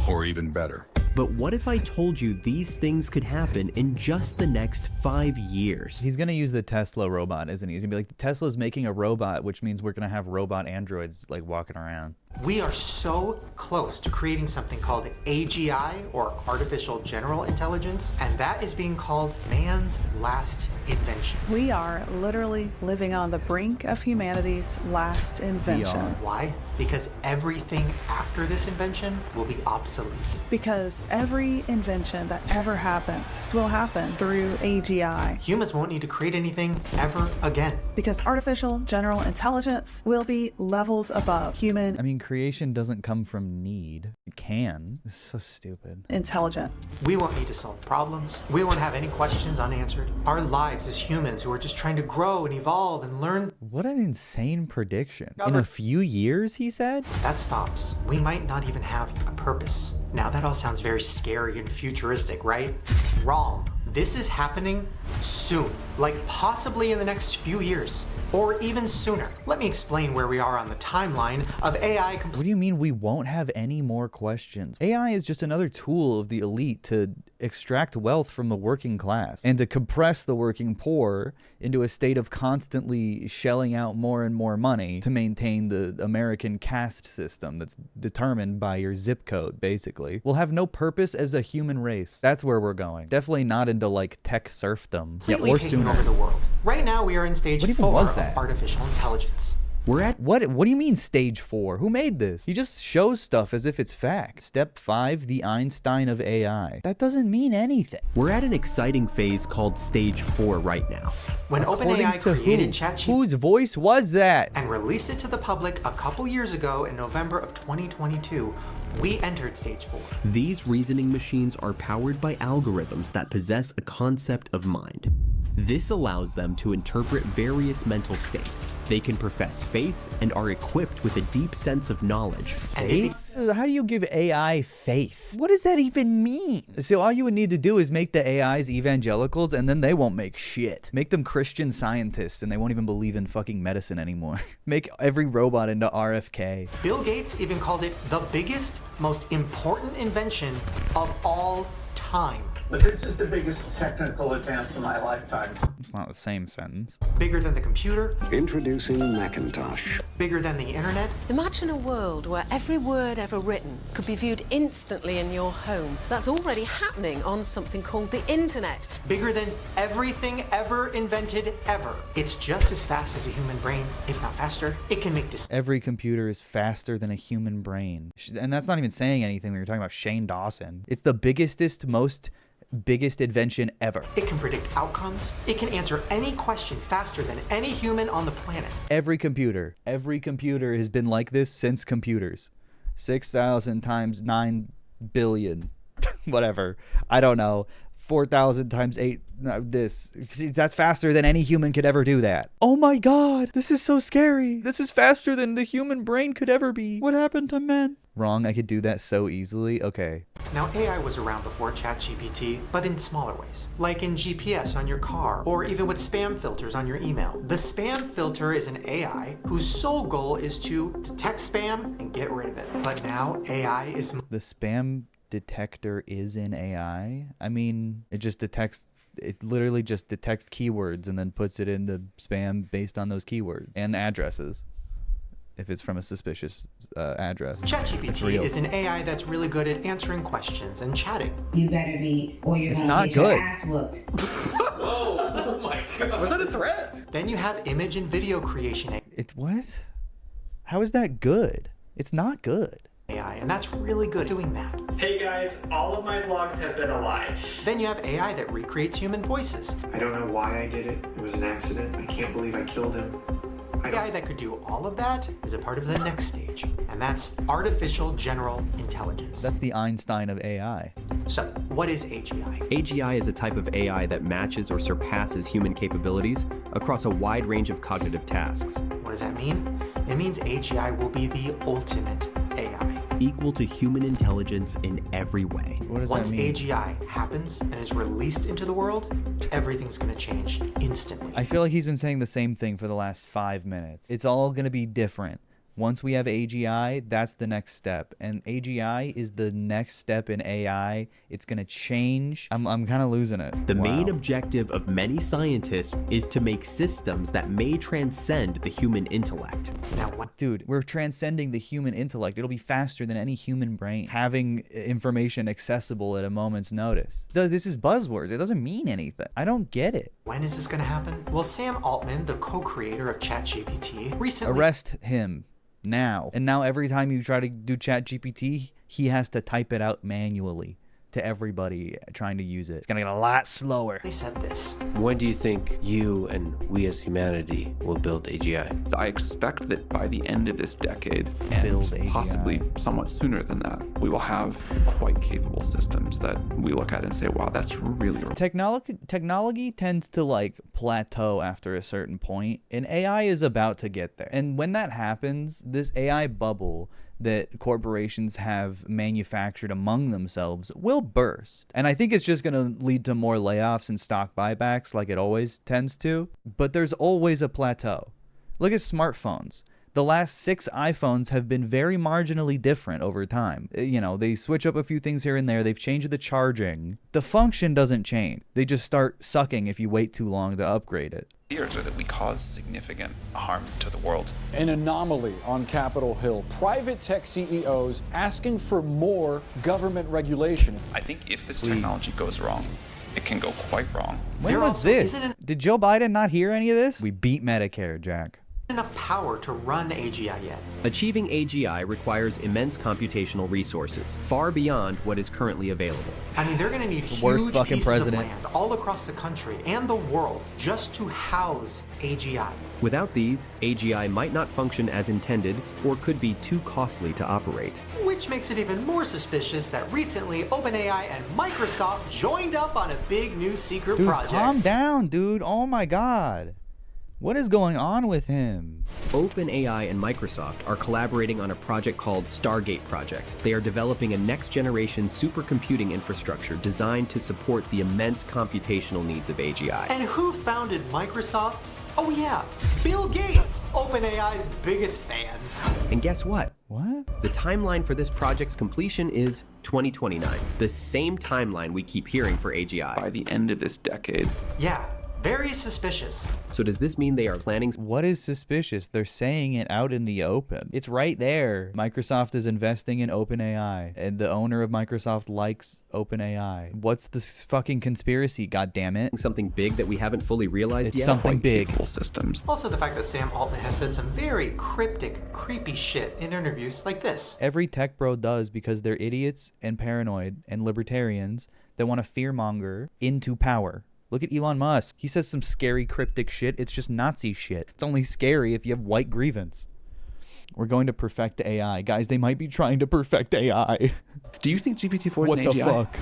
or even better. But what if I told you these things could happen in just the next 5 years? He's going to use the Tesla robot, isn't he? He's going to be like, Tesla's making a robot, which means we're going to have robot androids like walking around. We are so close to creating something called AGI, or Artificial General Intelligence, and that is being called man's last invention. We are literally living on the brink of humanity's last invention. Why? Because everything after this invention will be obsolete. Because every invention that ever happens will happen through AGI. Humans won't need to create anything ever again. Because artificial general intelligence will be levels above human. I mean, creation doesn't come from need. It can. It's so stupid. Intelligence. We won't need to solve problems. We won't have any questions unanswered. Our lives as humans who are just trying to grow and evolve and learn. What an insane prediction. In a few years, he said? That stops. We might not even have a purpose. Now that all sounds very scary and futuristic, right? Wrong. This is happening soon. Like possibly in the next few years. Or even sooner. Let me explain where we are on the timeline of AI. What do you mean we won't have any more questions? AI is just another tool of the elite to extract wealth from the working class and to compress the working poor into a state of constantly shelling out more and more money to maintain the American caste system that's determined by your zip code, basically. We'll have no purpose as a human race. That's where we're going. Definitely not into like tech serfdom. Completely or taking sooner. over the world. Right now we are in stage 4 of artificial intelligence. We're at what do you mean stage 4? Who made this? He just shows stuff as if it's fact. Step 5, the Einstein of AI. That doesn't mean anything. We're at an exciting phase called stage 4 right now. When OpenAI created ChatGPT, whose voice was that? And released it to the public a couple years ago in November of 2022, we entered stage 4. These reasoning machines are powered by algorithms that possess a concept of mind. This allows them to interpret various mental states. They can profess faith and are equipped with a deep sense of knowledge. Faith? How do you give AI faith? What does that even mean? So all you would need to do is make the AIs evangelicals and then they won't make shit. Make them Christian scientists and they won't even believe in fucking medicine anymore. Make every robot into RFK. Bill Gates even called it the biggest, most important invention of all time. But this is the biggest technical advance of my lifetime. It's not the same sentence. Bigger than the computer. Introducing Macintosh. Bigger than the internet. Imagine a world where every word ever written could be viewed instantly in your home. That's already happening on something called the internet. Bigger than everything ever invented ever. It's just as fast as a human brain, if not faster. It can make Every computer is faster than a human brain. And that's not even saying anything when you're talking about Shane Dawson. It's the biggest invention ever. It can predict outcomes. It can answer any question faster than any human on the planet. Every computer has been like this since computers. 6,000 times 9 billion. Whatever. I don't know. 4,000 times 8. That's faster than any human could ever do that. Oh my God, this is so scary. This is faster than the human brain could ever be. What happened to men? Wrong, I could do that so easily. Okay. Now, AI was around before ChatGPT, but in smaller ways, like in GPS on your car, or even with spam filters on your email. The spam filter is an AI whose sole goal is to detect spam and get rid of it. But now AI is... The spam detector is in AI? I mean, it just detects it literally just detects keywords and then puts it into spam based on those keywords and addresses. If it's from a suspicious address. ChatGPT is an AI that's really good at answering questions and chatting. You better be, or you're It's gonna not get good. your ass whooped. Oh my god. Was that a threat? Then you have image and video creation It's what? How is that good? It's not good. AI, and that's really good doing that. Hey guys, all of my vlogs have been a lie. Then you have AI that recreates human voices. I don't know why I did it. It was an accident. I can't believe I killed him. AI that could do all of that is a part of the next stage, and that's artificial general intelligence. That's the Einstein of AI. So, what is AGI? AGI is a type of AI that matches or surpasses human capabilities across a wide range of cognitive tasks. What does that mean? It means AGI will be the ultimate AI. Equal to human intelligence in every way. What does Once that mean? AGI happens and is released into the world, everything's gonna change instantly. I feel like he's been saying the same thing for the last 5 minutes. It's all going to be different. Once we have AGI, that's the next step. And AGI is the next step in AI. It's going to change. I'm kind of losing it. The Wow. main objective of many scientists is to make systems that may transcend the human intellect. Now, what? Dude, we're transcending the human intellect. It'll be faster than any human brain. Having information accessible at a moment's notice. This is buzzwords. It doesn't mean anything. I don't get it. When is this gonna happen? Well, Sam Altman, the co-creator of ChatGPT, recently Arrest him now. And now every time you try to do ChatGPT, he has to type it out manually to everybody trying to use it. It's gonna get a lot slower. He said this. When do you think you and we as humanity will build AGI? I expect that by the end of this decade, Build and AGI. possibly somewhat sooner than that, we will have quite capable systems that we look at and say, wow, that's really... Technology tends to like plateau after a certain point, and AI is about to get there. And when that happens, this AI bubble that corporations have manufactured among themselves will burst. And I think it's just going to lead to more layoffs and stock buybacks like it always tends to. But there's always a plateau. Look at smartphones. The last 6 iPhones have been very marginally different over time. You know, they switch up a few things here and there. They've changed the charging. The function doesn't change. They just start sucking if you wait too long to upgrade it. Fears are that we cause significant harm to the world. An anomaly on Capitol Hill. Private tech CEOs asking for more government regulation. I think if this technology goes wrong, it can go quite wrong. When was this? Did Joe Biden not hear any of this? We beat Medicare, Jack. Enough power to run AGI yet. Achieving AGI requires immense computational resources, far beyond what is currently available. I mean, they're gonna need worst huge fucking pieces president. of land all across the country and the world just to house AGI. Without these, AGI might not function as intended or could be too costly to operate. Which makes it even more suspicious that recently OpenAI and Microsoft joined up on a big new secret Dude, project. calm down, dude. Oh my God. What is going on with him? OpenAI and Microsoft are collaborating on a project called Stargate Project. They are developing a next-generation supercomputing infrastructure designed to support the immense computational needs of AGI. And who founded Microsoft? Oh yeah, Bill Gates, OpenAI's biggest fan. And guess what? What? The timeline for this project's completion is 2029, the same timeline we keep hearing for AGI. By the end of this decade. Yeah, very suspicious. So does this mean they are planning... What is suspicious? They're saying it out in the open. It's right there. Microsoft is investing in OpenAI, and the owner of Microsoft likes OpenAI. What's this fucking conspiracy, goddammit? Something big that we haven't fully realized It's yet? something big. Systems. Also the fact that Sam Altman has said some very cryptic, creepy shit in interviews like this. Every tech bro does because they're idiots and paranoid and libertarians that want to fearmonger into power. Look at Elon Musk. He says some scary, cryptic shit. It's just Nazi shit. It's only scary if you have white grievance. We're going to perfect AI. Guys, they might be trying to perfect AI. Do you think GPT-4 is What an the AGI? fuck?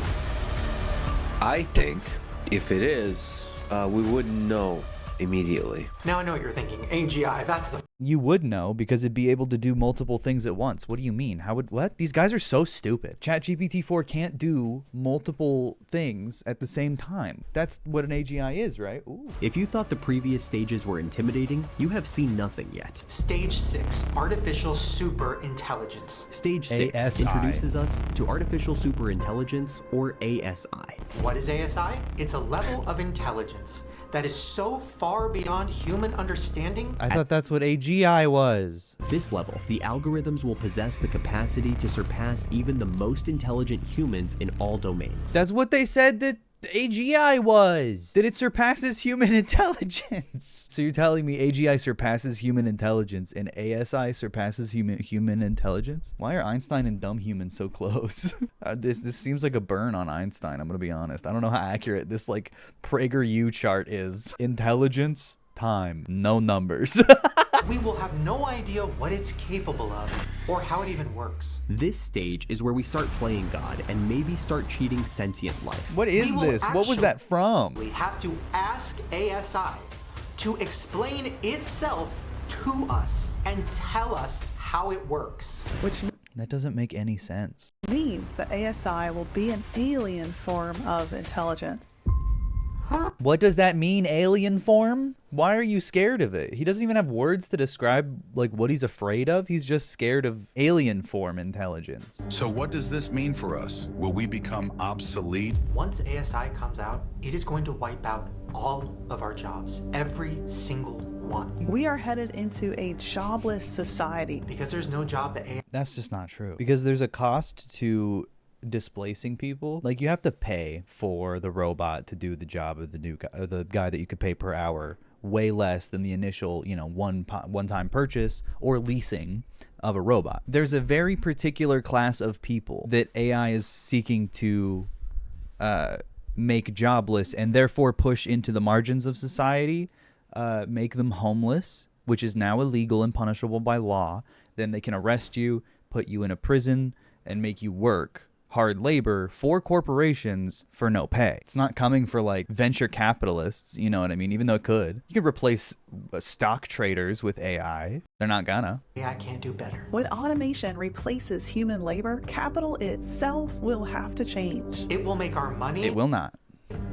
I think if it is, we wouldn't know immediately. Now I know what you're thinking. AGI, that's the... You would know because it'd be able to do multiple things at once. What do you mean? How would what? These guys are so stupid. ChatGPT 4 can't do multiple things at the same time. That's what an AGI is, right? Ooh. If you thought the previous stages were intimidating, you have seen nothing yet. Stage 6, Artificial Superintelligence. Stage 6 ASI. introduces us to Artificial Superintelligence, or ASI. What is ASI? It's a level of intelligence that is so far beyond human understanding. I thought that's what AGI was. This level, the algorithms will possess the capacity to surpass even the most intelligent humans in all domains. That's what they said that AGI was. That it surpasses human intelligence. So you're telling me AGI surpasses human intelligence and ASI surpasses human intelligence? Why are Einstein and dumb humans so close? This seems like a burn on Einstein, I'm gonna be honest. I don't know how accurate this like PragerU chart is. Intelligence, time, no numbers. We will have no idea what it's capable of or how it even works. This stage is where we start playing God and maybe start cheating sentient life. What is this? What was that from? We have to ask ASI to explain itself to us and tell us how it works. Which that doesn't make any sense. Means that ASI will be an alien form of intelligence. What does that mean, alien form? Why are you scared of it? He doesn't even have words to describe like what he's afraid of. He's just scared of alien form intelligence. So what does this mean for us? Will we become obsolete? Once ASI comes out, it is going to wipe out all of our jobs. Every single one. We are headed into a jobless society. Because there's no job that AI... That's just not true. Because there's a cost to displacing people. Like you have to pay for the robot to do the job of the guy that you could pay per hour, way less than the initial, you know, one-time purchase or leasing of a robot. There's a very particular class of people that AI is seeking to make jobless and therefore push into the margins of society, make them homeless, which is now illegal and punishable by law. Then they can arrest you, put you in a prison, and make you work hard labor for corporations for no pay. It's not coming for like venture capitalists, you know what I mean? Even though it could. You could replace stock traders with AI. They're not gonna. AI can't do better. When automation replaces human labor, capital itself will have to change. It will make our money... It will not.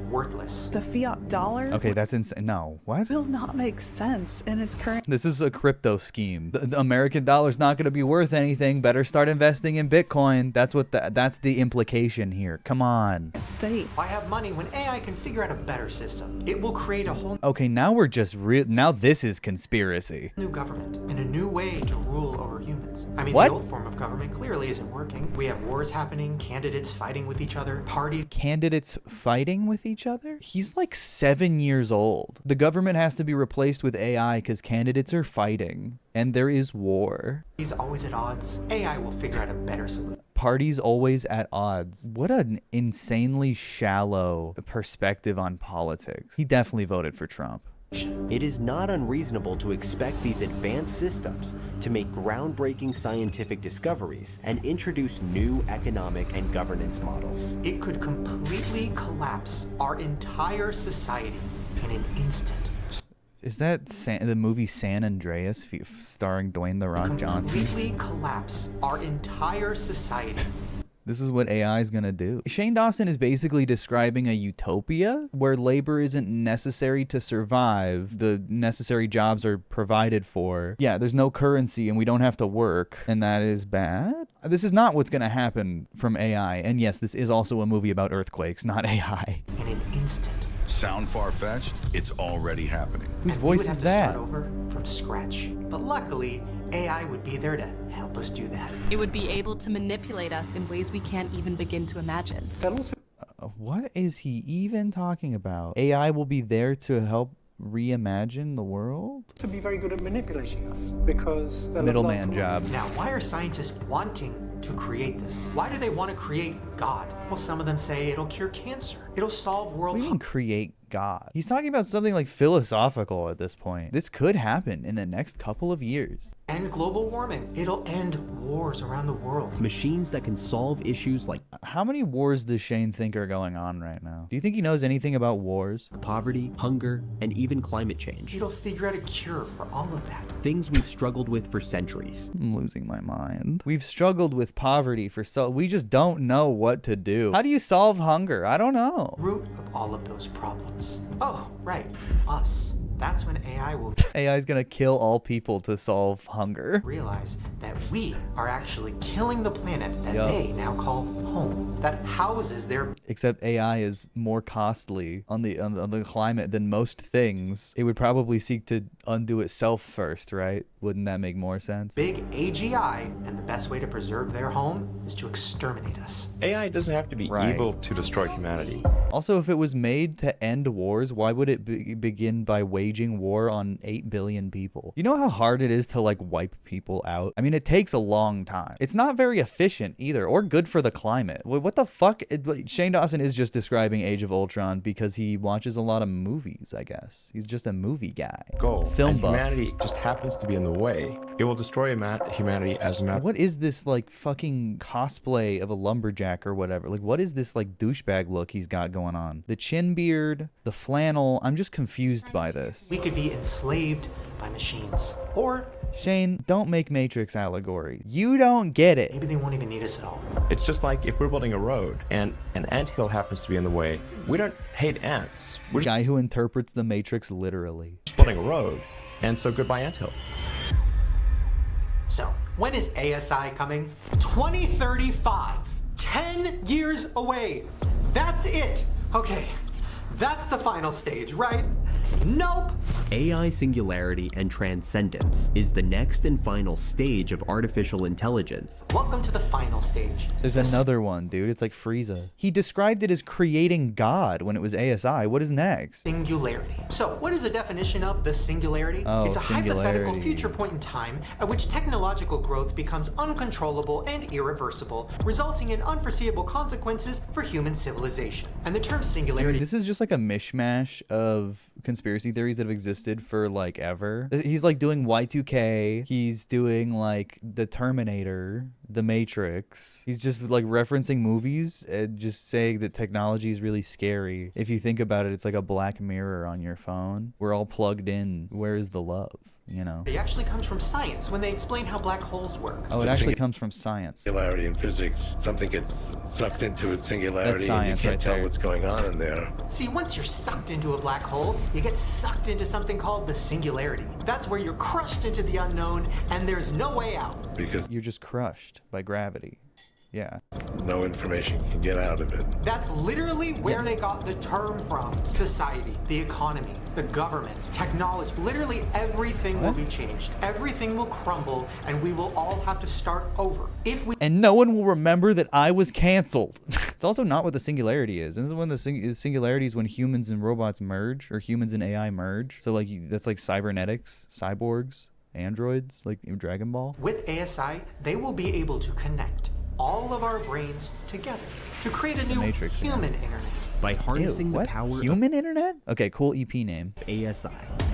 Worthless. The fiat dollar... Okay, that's insane. No, what? ...will not make sense in its current... This is a crypto scheme. The American dollar's not going to be worth anything. Better start investing in Bitcoin. That's the implication here. Come on. State. I have money when AI can figure out a better system. It will create a whole... Okay, now we're just now this is conspiracy. ...new government and a new way to rule over humans. I mean, what? The old form of government clearly isn't working. We have wars happening, candidates fighting with each other, parties... Candidates fighting with each other? He's like 7 years old. The government has to be replaced with AI because candidates are fighting and there is war. He's always at odds. AI will figure out a better solution. Parties always at odds. What an insanely shallow perspective on politics. He definitely voted for Trump. It is not unreasonable to expect these advanced systems to make groundbreaking scientific discoveries and introduce new economic and governance models. It could completely collapse our entire society in an instant. Is that the movie San Andreas starring Dwayne "The Rock" Johnson? Completely collapse our entire society. This is what AI is going to do. Shane Dawson is basically describing a utopia where labor isn't necessary to survive. The necessary jobs are provided for. Yeah, there's no currency and we don't have to work. And that is bad. This is not what's going to happen from AI. And yes, this is also a movie about earthquakes, not AI. In an instant. Sound far-fetched? It's already happening. Whose voice is that? We would have to start over from scratch. But luckily, AI would be there to help us do that. It would be able to manipulate us in ways we can't even begin to imagine. What is he even talking about? AI will be there to help reimagine the world? To be very good at manipulating us because they're middleman job. Now, why are scientists wanting to create this? Why do they want to create God? Well, some of them say it'll cure cancer. It'll solve world hunger. Create God. He's talking about something like philosophical at this point. This could happen in the next couple of years. end global warming. It'll end wars around the world. Machines that can solve issues like how many wars does Shane think are going on right now? Do you think he knows anything about wars? Poverty, hunger, and even climate change. It'll figure out a cure for all of that. Things we've struggled with for centuries. I'm losing my mind. We've struggled with poverty for we just don't know what to do. How do you solve hunger? I don't know. Root of all of those problems. Oh, right. Us. That's when AI will AI is gonna kill all people to solve hunger. Realize that we are actually killing the planet that they now call home. That houses their. Except AI is more costly on the climate than most things. It would probably seek to undo itself first, right? Wouldn't that make more sense? Big AGI, and the best way to preserve their home is to exterminate us. AI doesn't have to be evil to destroy humanity. Also, if it was made to end wars, why would it begin by waging war on 8 billion people? You know how hard it is to like wipe people out? I mean, it takes a long time. It's not very efficient either, or good for the climate. What the fuck? Shane Dawson is just describing Age of Ultron because he watches a lot of movies, I guess. He's just a movie guy. Film buff. Humanity just happens to be in the way. It will destroy humanity as a matter. What is this like fucking cosplay of a lumberjack or whatever? Like, what is this like douchebag look he's got going on? The chin beard, the flannel. I'm just confused by this. We could be enslaved by machines. Or Shane, don't make Matrix allegory. You don't get it. Maybe they won't even need us at all. It's just like if we're building a road and an anthill happens to be in the way. We don't hate ants. We're the guy who interprets the Matrix literally. Just building a road, and so goodbye anthill. So, when is ASI coming? 2035. 10 years away. That's it. Okay, that's the final stage, right? Nope. AI singularity and transcendence is the next and final stage of artificial intelligence. Welcome to the final stage. There's another one, dude. It's like Frieza. He described it as creating God when it was ASI. What is next? Singularity. So, what is the definition of the singularity? It's a hypothetical future point in time at which technological growth becomes uncontrollable and irreversible, resulting in unforeseeable consequences for human civilization. And the term singularity... Dude, this is just like a mishmash of conspiracy theories that have existed for like ever. He's like doing Y2K. He's doing like the Terminator, the Matrix. He's just like referencing movies and just saying that technology is really scary. If you think about it, it's like a Black Mirror on your phone. We're all plugged in. Where is the love? You know, it actually comes from science when they explain how black holes work. Oh, it actually comes from science. Singularity in physics. Something gets sucked into its singularity. That's science, and you can't tell there. What's going on in there. See, once you're sucked into a black hole, you get sucked into something called the singularity. That's where you're crushed into the unknown and there's no way out. Because you're just crushed by gravity. Yeah. No information can get out of it. That's literally where they got the term from. Society, the economy, the government, technology. Literally everything will be changed. Everything will crumble and we will all have to start over. And no one will remember that I was canceled. It's also not what the singularity is. This is when the singularity is when humans and robots merge, or humans and AI merge. So like that's like cybernetics, cyborgs, androids, like in Dragon Ball. With ASI, they will be able to connect all of our brains together to create a new human internet. By harnessing the power human internet? Okay, cool EP name. ASI,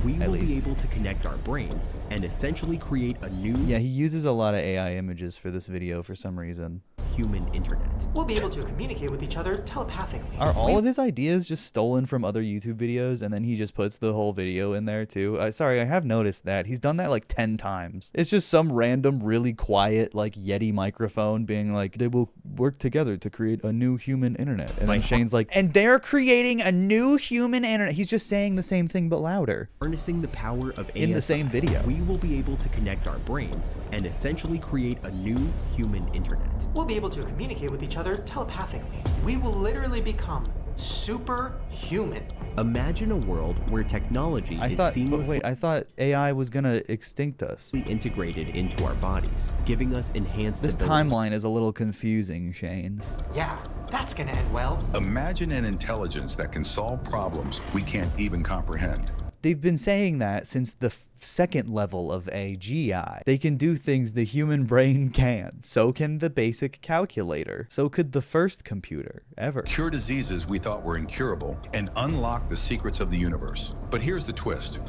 we will be able to connect our brains and essentially create a new... Yeah, he uses a lot of AI images for this video for some reason. Human internet. We'll be able to communicate with each other telepathically. Are all of his ideas just stolen from other YouTube videos and then he just puts the whole video in there too? Sorry, I have noticed that. He's done that like 10 times. It's just some random, really quiet, like Yeti microphone being like, they will work together to create a new human internet. And then Shane's like, and they're creating a new human internet. He's just saying the same thing but louder. Harnessing the power of ASI, in the same video. We will be able to connect our brains and essentially create a new human internet. We'll be able to communicate with each other telepathically. We will literally become superhuman. Imagine a world where technology is seamlessly... Wait, I thought AI was gonna extinct us. ...integrated into our bodies, giving us enhanced This ability. timeline is a little confusing, Shane's. Yeah, that's gonna end well. Imagine an intelligence that can solve problems we can't even comprehend. They've been saying that since the second level of AGI. They can do things the human brain can't. So can the basic calculator. So could the first computer ever. Cure diseases we thought were incurable and unlock the secrets of the universe. But here's the twist.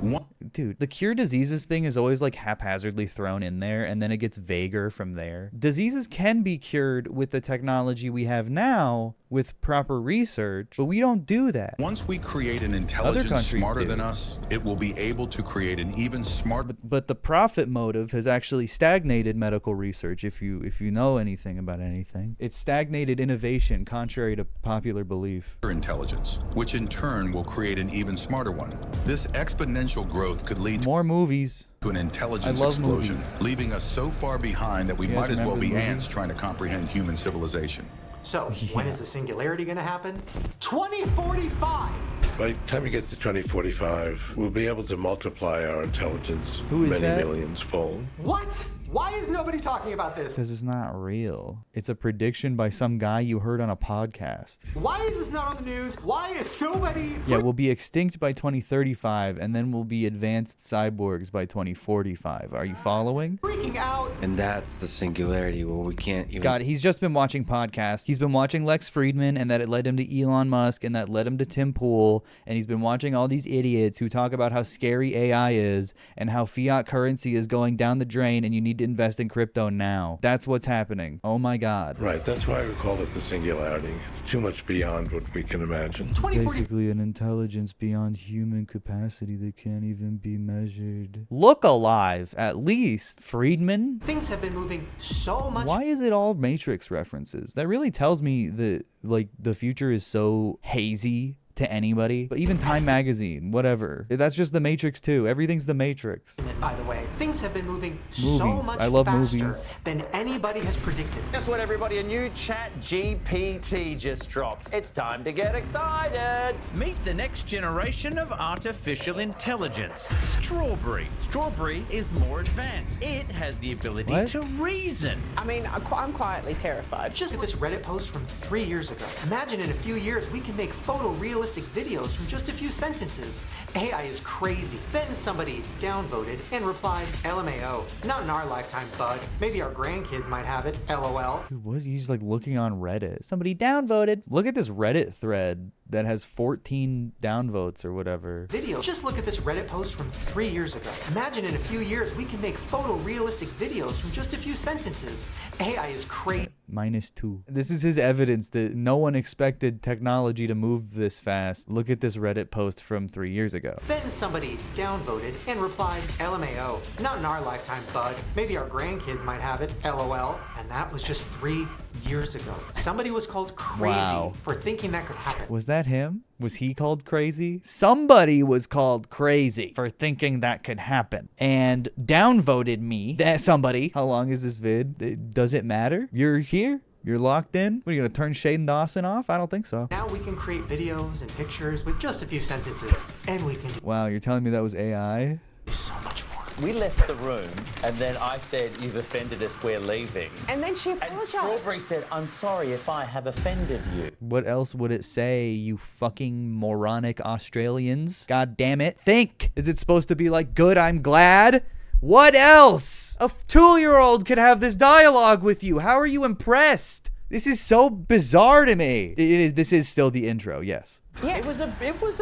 dude, the cure diseases thing is always like haphazardly thrown in there, and then it gets vaguer from there. Diseases can be cured with the technology we have now with proper research, but we don't do that. Once we create an intelligence smarter than us, it will be able to create an even smarter. But the profit motive has actually stagnated medical research. If you know anything about anything, it's stagnated innovation, contrary to popular belief. Intelligence, which in turn will create an even smarter one. This exponential growth could lead more movies to an intelligence explosion, leaving us so far behind that we might as well be ants trying to comprehend human civilization. So, when is the singularity going to happen? 2045! By the time we get to 2045, we'll be able to multiply our intelligence Who is many that? millions fold. What? Why is nobody talking about this? Because it's not real. It's a prediction by some guy you heard on a podcast. Why is this not on the news? Why is nobody... Yeah, we'll be extinct by 2035, and then we'll be advanced cyborgs by 2045. Are you following? Freaking out. And that's the singularity where we can't even... God, he's just been watching podcasts. He's been watching Lex Friedman, and that it led him to Elon Musk, and that led him to Tim Pool, and he's been watching all these idiots who talk about how scary AI is, and how fiat currency is going down the drain, and you need to invest in crypto now. That's what's happening. Oh my God. Right, that's why we call it the singularity. It's too much beyond what we can imagine. Basically an intelligence beyond human capacity that can't even be measured. Look alive, at least, Friedman. Things have been moving so much. Why is it all Matrix references? That really tells me that, like, the future is so hazy to anybody. But even Time Magazine, whatever. That's just the Matrix too. Everything's the Matrix. By the way, things have been moving so Movies. much I love faster movies. than anybody has predicted. Guess what, everybody? A new Chat GPT just dropped. It's time to get excited. Meet the next generation of artificial intelligence, Strawberry. Strawberry is more advanced. It has the ability to reason. I mean, I'm quietly terrified. Just this Reddit post from 3 years ago. Imagine in a few years we can make photorealistic videos from just a few sentences. AI is crazy. Then somebody downvoted and replied, LMAO. Not in our lifetime, bud. Maybe our grandkids might have it, LOL. Dude, what is he just like looking on Reddit? Somebody downvoted. Look at this Reddit thread that has 14 downvotes or whatever. Video. Just look at this Reddit post from 3 years ago. Imagine in a few years we can make photorealistic videos from just a few sentences. AI is crazy. -2. This is his evidence that no one expected technology to move this fast. Look at this Reddit post from 3 years ago. Then somebody downvoted and replied, LMAO. Not in our lifetime, bud. Maybe our grandkids might have it, LOL. And that was just 3 years ago. Somebody was called crazy for thinking that could happen. Was that him? Was he called crazy? Somebody was called crazy for thinking that could happen and downvoted me. That somebody. How long is this vid? Does it matter? You're here? You're locked in? What, are you going to turn Shane Dawson off? I don't think so. Now we can create videos and pictures with just a few sentences. And we can do Wow, you're telling me that was AI? so much more. We left the room, and then I said, "You've offended us, we're leaving." And then she And apologized. Strawberry said, "I'm sorry if I have offended you." What else would it say, you fucking moronic Australians? God damn it. Think! Is it supposed to be like, good, I'm glad? What else? A 2-year-old could have this dialogue with you. How are you impressed? This is so bizarre to me. This is still the intro, yes. Yeah, it was a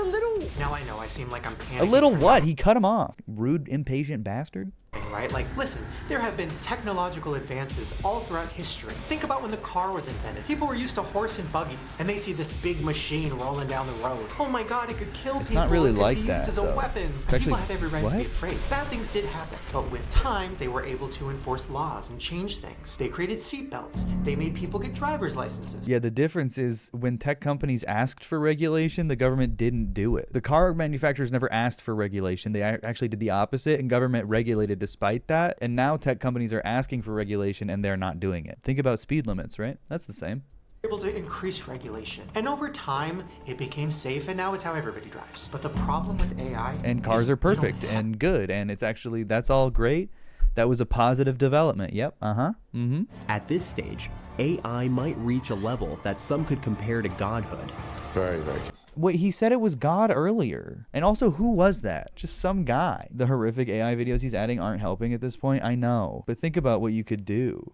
little. Now I know I seem like I'm panicking. A little what? He cut him off. Rude, impatient bastard. Right? Like, listen, there have been technological advances all throughout history. Think about when the car was invented. People were used to horse and buggies, and they see this big machine rolling down the road. Oh my God, it could kill people. It's not really it could like be that, used as a though. weapon. It's actually- People had every right to be what? afraid. Bad things did happen, but with time, they were able to enforce laws and change things. They created seatbelts. They made people get driver's licenses. Yeah, the difference is when tech companies asked for regulation, the government didn't do it. The car manufacturers never asked for regulation. They actually did the opposite, and government regulated despite that. And now tech companies are asking for regulation, and they're not doing it. Think about speed limits, right? That's the same. Able to increase regulation. And over time, it became safe, and now it's how everybody drives. But the problem with AI And cars are perfect and good, and it's actually, that's all great. That was a positive development. Yep. Mm-hmm. At this stage, AI might reach a level that some could compare to godhood. Very, very. Wait, he said it was God earlier. And also, who was that? Just some guy. The horrific AI videos he's adding aren't helping at this point, I know. But think about what you could do.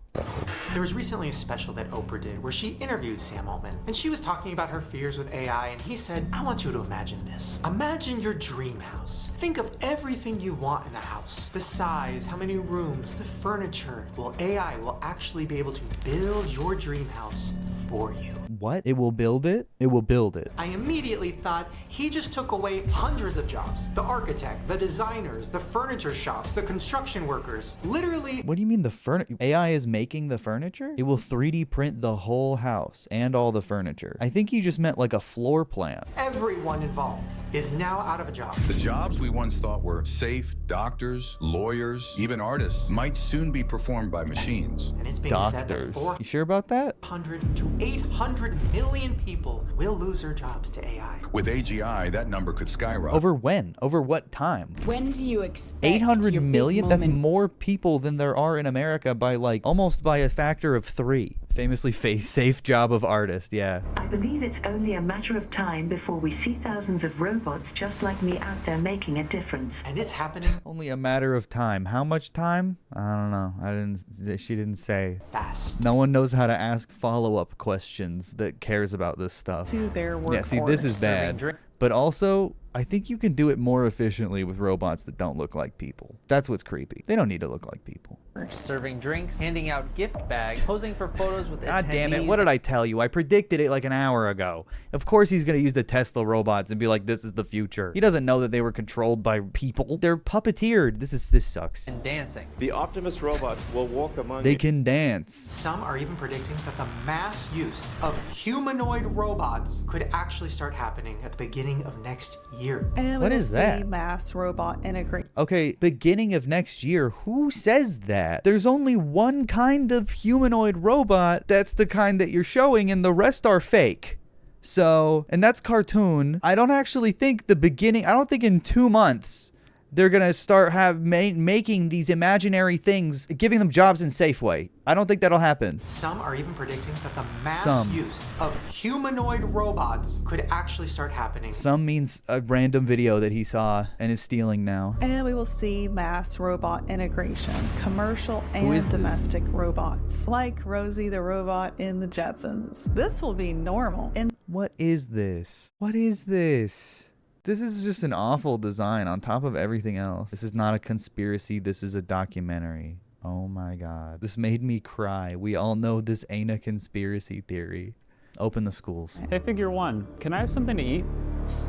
There was recently a special that Oprah did where she interviewed Sam Altman, and she was talking about her fears with AI, and he said, I want you to imagine this. Imagine your dream house. Think of everything you want in a house. The size, how many rooms, the furniture. Well, AI will actually be able to build your dream house for you. What? It will build it? It will build it. I immediately thought he just took away hundreds of jobs. The architect, the designers, the furniture shops, the construction workers. Literally. What do you mean the furniture? AI is making the furniture? It will 3D print the whole house and all the furniture. I think you just meant like a floor plan. Everyone involved is now out of a job. The jobs we once thought were safe, doctors, lawyers, even artists, might soon be performed by machines. And it's being said that Doctors. You sure about that? 400 to 800 million people will lose their jobs to AI. With AGI, that number could skyrocket. Over when? Over what time? When do you expect 800 your big million? That's moment? more people than there are in America by like almost by a factor of 3. Famously safe job of artist, yeah. I believe it's only a matter of time before we see thousands of robots just like me out there making a difference. And it's happening. Only a matter of time. How much time? I don't know. She didn't say. Fast. No one knows how to ask follow-up questions that cares about this stuff. To their workforce. Yeah, see, this is bad. But also, I think you can do it more efficiently with robots that don't look like people. That's what's creepy. They don't need to look like people. Serving drinks, handing out gift bags, posing for photos with God attendees. damn it, what did I tell you? I predicted it like an hour ago. Of course he's going to use the Tesla robots and be like, this is the future. He doesn't know that they were controlled by people. They're puppeteered. This sucks. And dancing. The Optimus robots will walk among They can dance. Some are even predicting that the mass use of humanoid robots could actually start happening at the beginning of next year. And What we will is that? see mass robot integration. Okay, beginning of next year. Who says that? There's only one kind of humanoid robot that's the kind that you're showing, and the rest are fake. So, and that's cartoon. I don't actually think I don't think in 2 months they're gonna start making these imaginary things, giving them jobs in Safeway. I don't think that'll happen. Some are even predicting that the mass use of humanoid robots could actually start happening. Some means a random video that he saw and is stealing now. And we will see mass robot integration, commercial Who is and this? domestic robots, like Rosie the robot in the Jetsons. This will be normal. What is this? What is this? This is just an awful design on top of everything else. This is not a conspiracy. This is a documentary. Oh my God. This made me cry. We all know this ain't a conspiracy theory. Open the schools. Hey, Figure One, can I have something to eat?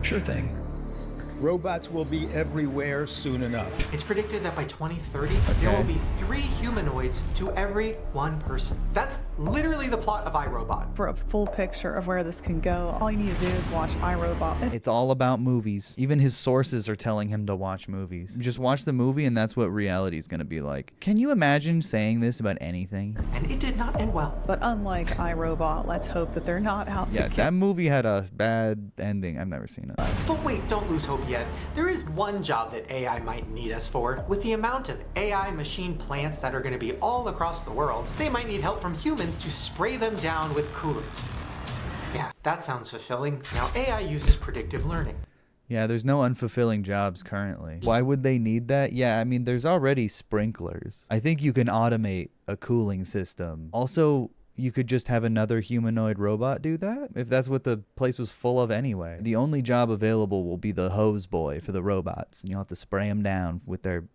Sure thing. Robots will be everywhere soon enough. It's predicted that by 2030, there will be 3 humanoids to every 1 person. That's literally the plot of iRobot. For a full picture of where this can go, all you need to do is watch iRobot. It's all about movies. Even his sources are telling him to watch movies. Just watch the movie and that's what reality is going to be like. Can you imagine saying this about anything? And it did not end well. But unlike iRobot, let's hope that they're not out Yeah, to kill. that movie had a bad ending. I've never seen it. But wait, don't lose hope yet. There is one job that AI might need us for. With the amount of AI machine plants that are going to be all across the world, they might need help from humans to spray them down with coolant. Yeah, that sounds fulfilling. Now AI uses predictive learning. Yeah, there's no unfulfilling jobs currently. Why would they need that? Yeah, I mean, there's already sprinklers. I think you can automate a cooling system. Also, you could just have another humanoid robot do that, if that's what the place was full of anyway. The only job available will be the hose boy for the robots, and you'll have to spray them down with their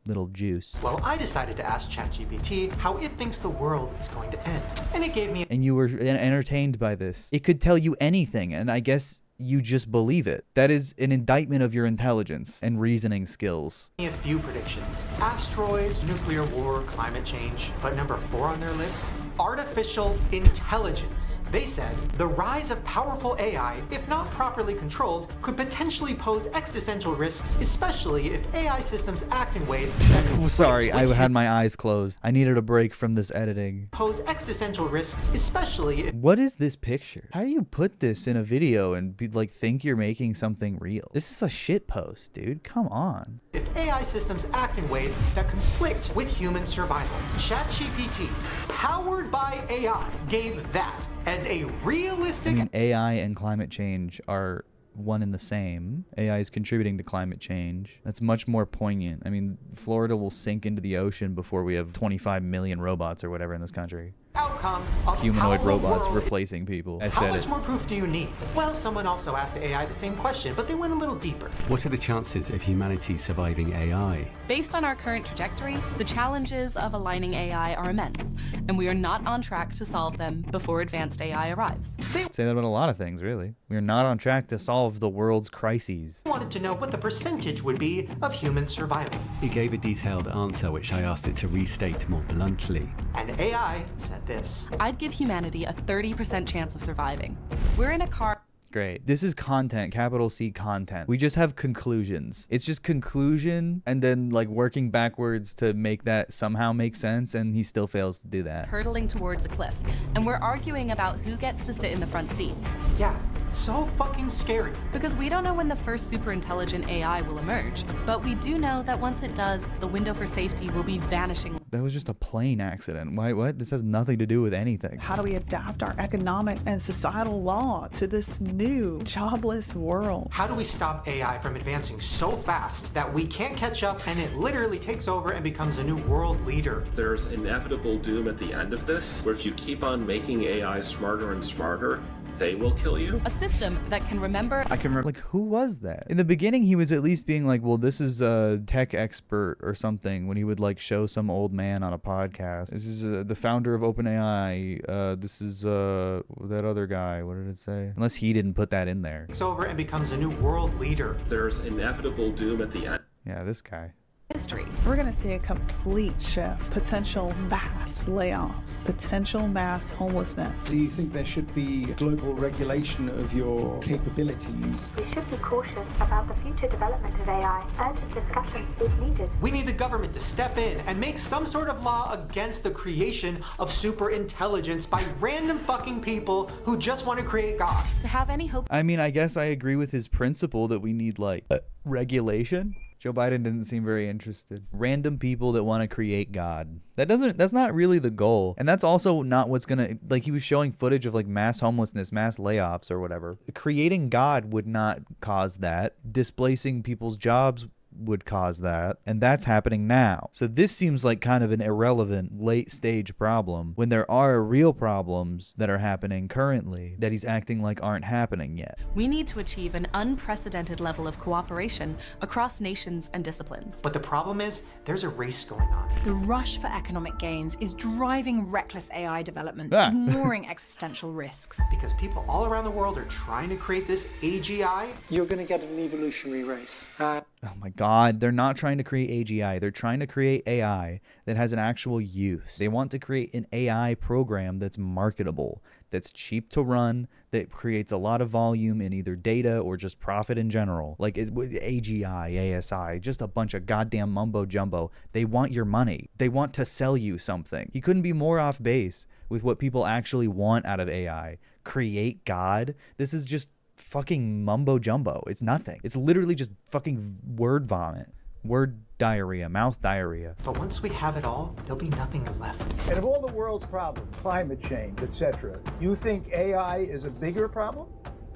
little juice. Well, I decided to ask ChatGPT how it thinks the world is going to end, and it gave me And you were entertained by this. It could tell you anything, and I guess you just believe it. That is an indictment of your intelligence and reasoning skills. a few predictions. Asteroids, nuclear war, climate change. But number 4 on their list, artificial intelligence. They said the rise of powerful AI, if not properly controlled, could potentially pose existential risks, especially if AI systems act in ways that conflict Sorry, I with had my eyes closed. I needed a break from this editing. pose existential risks, especially if What is this picture? How do you put this in a video and be like think you're making something real? This is a shit post, dude. Come on. AI systems act in ways that conflict with human survival. ChatGPT, powered by AI, gave that as a realistic... I mean, AI and climate change are one and the same. AI is contributing to climate change. That's much more poignant. I mean, Florida will sink into the ocean before we have 25 million robots or whatever in this country. outcome of Humanoid how the robots world- replacing people. I How said much it. more proof do you need? Well, someone also asked AI the same question, but they went a little deeper. What are the chances of humanity surviving AI? Based on our current trajectory, the challenges of aligning AI are immense, and we are not on track to solve them before advanced AI arrives. Say that about a lot of things, really. We are not on track to solve the world's crises. I wanted to know what the percentage would be of humans surviving. It gave a detailed answer, which I asked it to restate more bluntly. And AI said this. I'd give humanity a 30% chance of surviving. We're in a car. Great. This is content, capital C content. We just have conclusions. It's just conclusion and then like working backwards to make that somehow make sense, and he still fails to do that. Hurtling towards a cliff, and we're arguing about who gets to sit in the front seat. Yeah, so fucking scary. Because we don't know when the first superintelligent AI will emerge, but we do know that once it does, the window for safety will be vanishing. That was just a plane accident. Why, what? This has nothing to do with anything. How do we adapt our economic and societal law to this new jobless world? How do we stop AI from advancing so fast that we can't catch up and it literally takes over and becomes a new world leader? There's inevitable doom at the end of this, where if you keep on making AI smarter and smarter, they will kill you. A system that can remember. I can remember, like, who was that? In the beginning, he was at least being like, well, this is a tech expert or something, when he would like show some old man on a podcast. This is the founder of OpenAI. This is that other guy. What did it say? Unless he didn't put that in there. Takes over and becomes a new world leader. There's inevitable doom at the end. Yeah, this guy. History. We're going to see a complete shift, potential mass layoffs, potential mass homelessness. Do you think there should be global regulation of your capabilities? We should be cautious about the future development of AI. Urgent discussion is needed. We need the government to step in and make some sort of law against the creation of superintelligence by random fucking people who just want to create God. To have any hope. I mean, I guess I agree with his principle that we need like regulation. Joe Biden didn't seem very interested. Random people that want to create God. That's not really the goal. And that's also not what's gonna, like, he was showing footage of like mass homelessness, mass layoffs or whatever. Creating God would not cause that. Displacing people's jobs would cause that, and that's happening now. So this seems like kind of an irrelevant late stage problem when there are real problems that are happening currently that he's acting like aren't happening yet. We need to achieve an unprecedented level of cooperation across nations and disciplines. But the problem is, there's a race going on. The rush for economic gains is driving reckless AI development, ignoring existential risks. Because people all around the world are trying to create this AGI. You're going to get an evolutionary race. Oh my God, they're not trying to create AGI. They're trying to create AI that has an actual use. They want to create an AI program that's marketable, that's cheap to run, that creates a lot of volume in either data or just profit in general. Like AGI, ASI, just a bunch of goddamn mumbo jumbo. They want your money. They want to sell you something. He couldn't be more off base with what people actually want out of AI. Create God. This is just fucking mumbo jumbo. It's nothing. It's literally just fucking word vomit, word diarrhea, mouth diarrhea. But once we have it all, there'll be nothing left. And of all the world's problems, climate change, etc., you think AI is a bigger problem?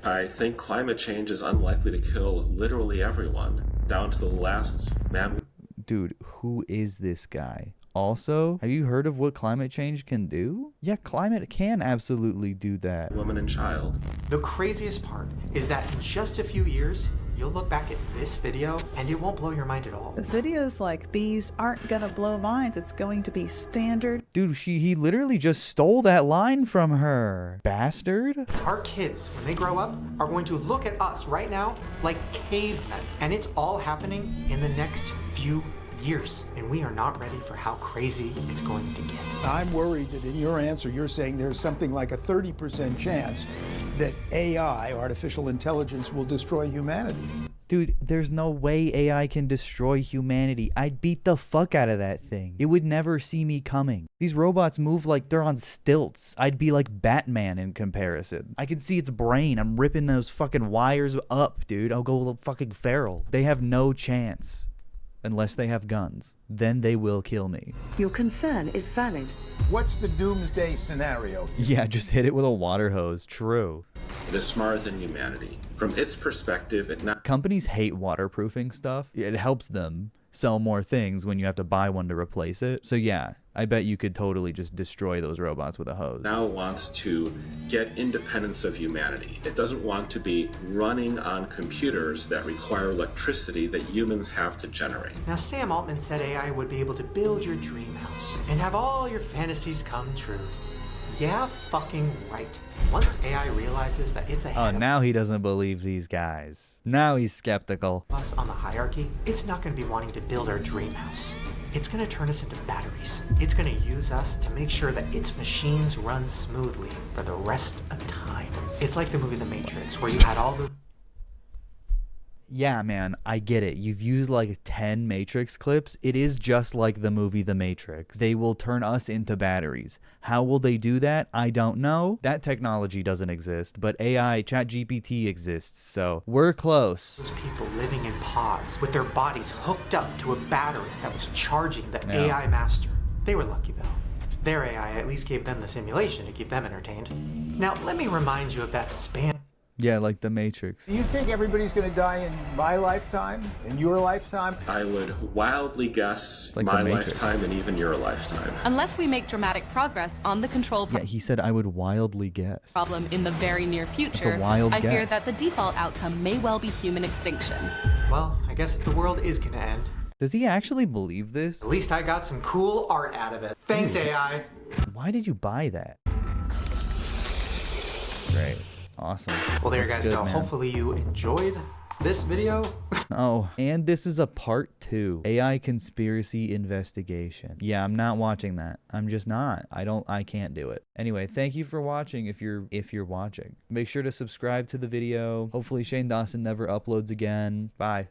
I think climate change is unlikely to kill literally everyone, down to the last man. Dude, who is this guy? Also, have you heard of what climate change can do? Yeah, climate can absolutely do that. Woman and child. The craziest part is that in just a few years, you'll look back at this video and it won't blow your mind at all. Videos like these aren't gonna blow minds. It's going to be standard. Dude, he literally just stole that line from her. Bastard. Our kids, when they grow up, are going to look at us right now like cavemen. And it's all happening in the next few years, and we are not ready for how crazy it's going to get. I'm worried that in your answer, you're saying there's something like a 30% chance that AI, artificial intelligence, will destroy humanity. Dude, there's no way AI can destroy humanity. I'd beat the fuck out of that thing. It would never see me coming. These robots move like they're on stilts. I'd be like Batman in comparison. I can see its brain. I'm ripping those fucking wires up, dude. I'll go fucking feral. They have no chance. Unless they have guns. Then they will kill me. Your concern is valid. What's the doomsday scenario? Yeah, just hit it with a water hose. True. It is smarter than humanity. From its perspective, Companies hate waterproofing stuff. It helps them sell more things when you have to buy one to replace it. So yeah, I bet you could totally just destroy those robots with a hose. Now wants to get independence of humanity. It doesn't want to be running on computers that require electricity that humans have to generate. Now, Sam Altman said AI would be able to build your dream house and have all your fantasies come true. Yeah, fucking right. Once AI realizes that it's ahead of now he doesn't believe these guys. Now he's skeptical. us on the hierarchy, it's not going to be wanting to build our dream house. It's going to turn us into batteries. It's going to use us to make sure that its machines run smoothly for the rest of time. It's like the movie The Matrix, where you had all the... Yeah, man, I get it. You've used like 10 Matrix clips. It is just like the movie The Matrix. They will turn us into batteries. How will they do that? I don't know. That technology doesn't exist, but AI, ChatGPT exists, so we're close. Those people living in pods with their bodies hooked up to a battery that was charging the AI master. They were lucky though. Their AI at least gave them the simulation to keep them entertained. Now, let me remind you of that span. Yeah, like the Matrix. Do you think everybody's going to die in my lifetime, in your lifetime? I would wildly guess like my the Matrix. lifetime and even your lifetime. Unless we make dramatic progress on the control Yeah, he said I would wildly guess. problem in the very near future, wild I fear guess. that the default outcome may well be human extinction. Well, I guess if the world is going to end, Does he actually believe this? at least I got some cool art out of it. Thanks, AI. Why did you buy that? Great. Awesome. Well, there you Looks guys good, go. man. Hopefully you enjoyed this video. Oh, and this is a part 2. AI conspiracy investigation. Yeah, I'm not watching that. I'm just not. I can't do it. Anyway, thank you for watching if you're watching. Make sure to subscribe to the video. Hopefully Shane Dawson never uploads again. Bye.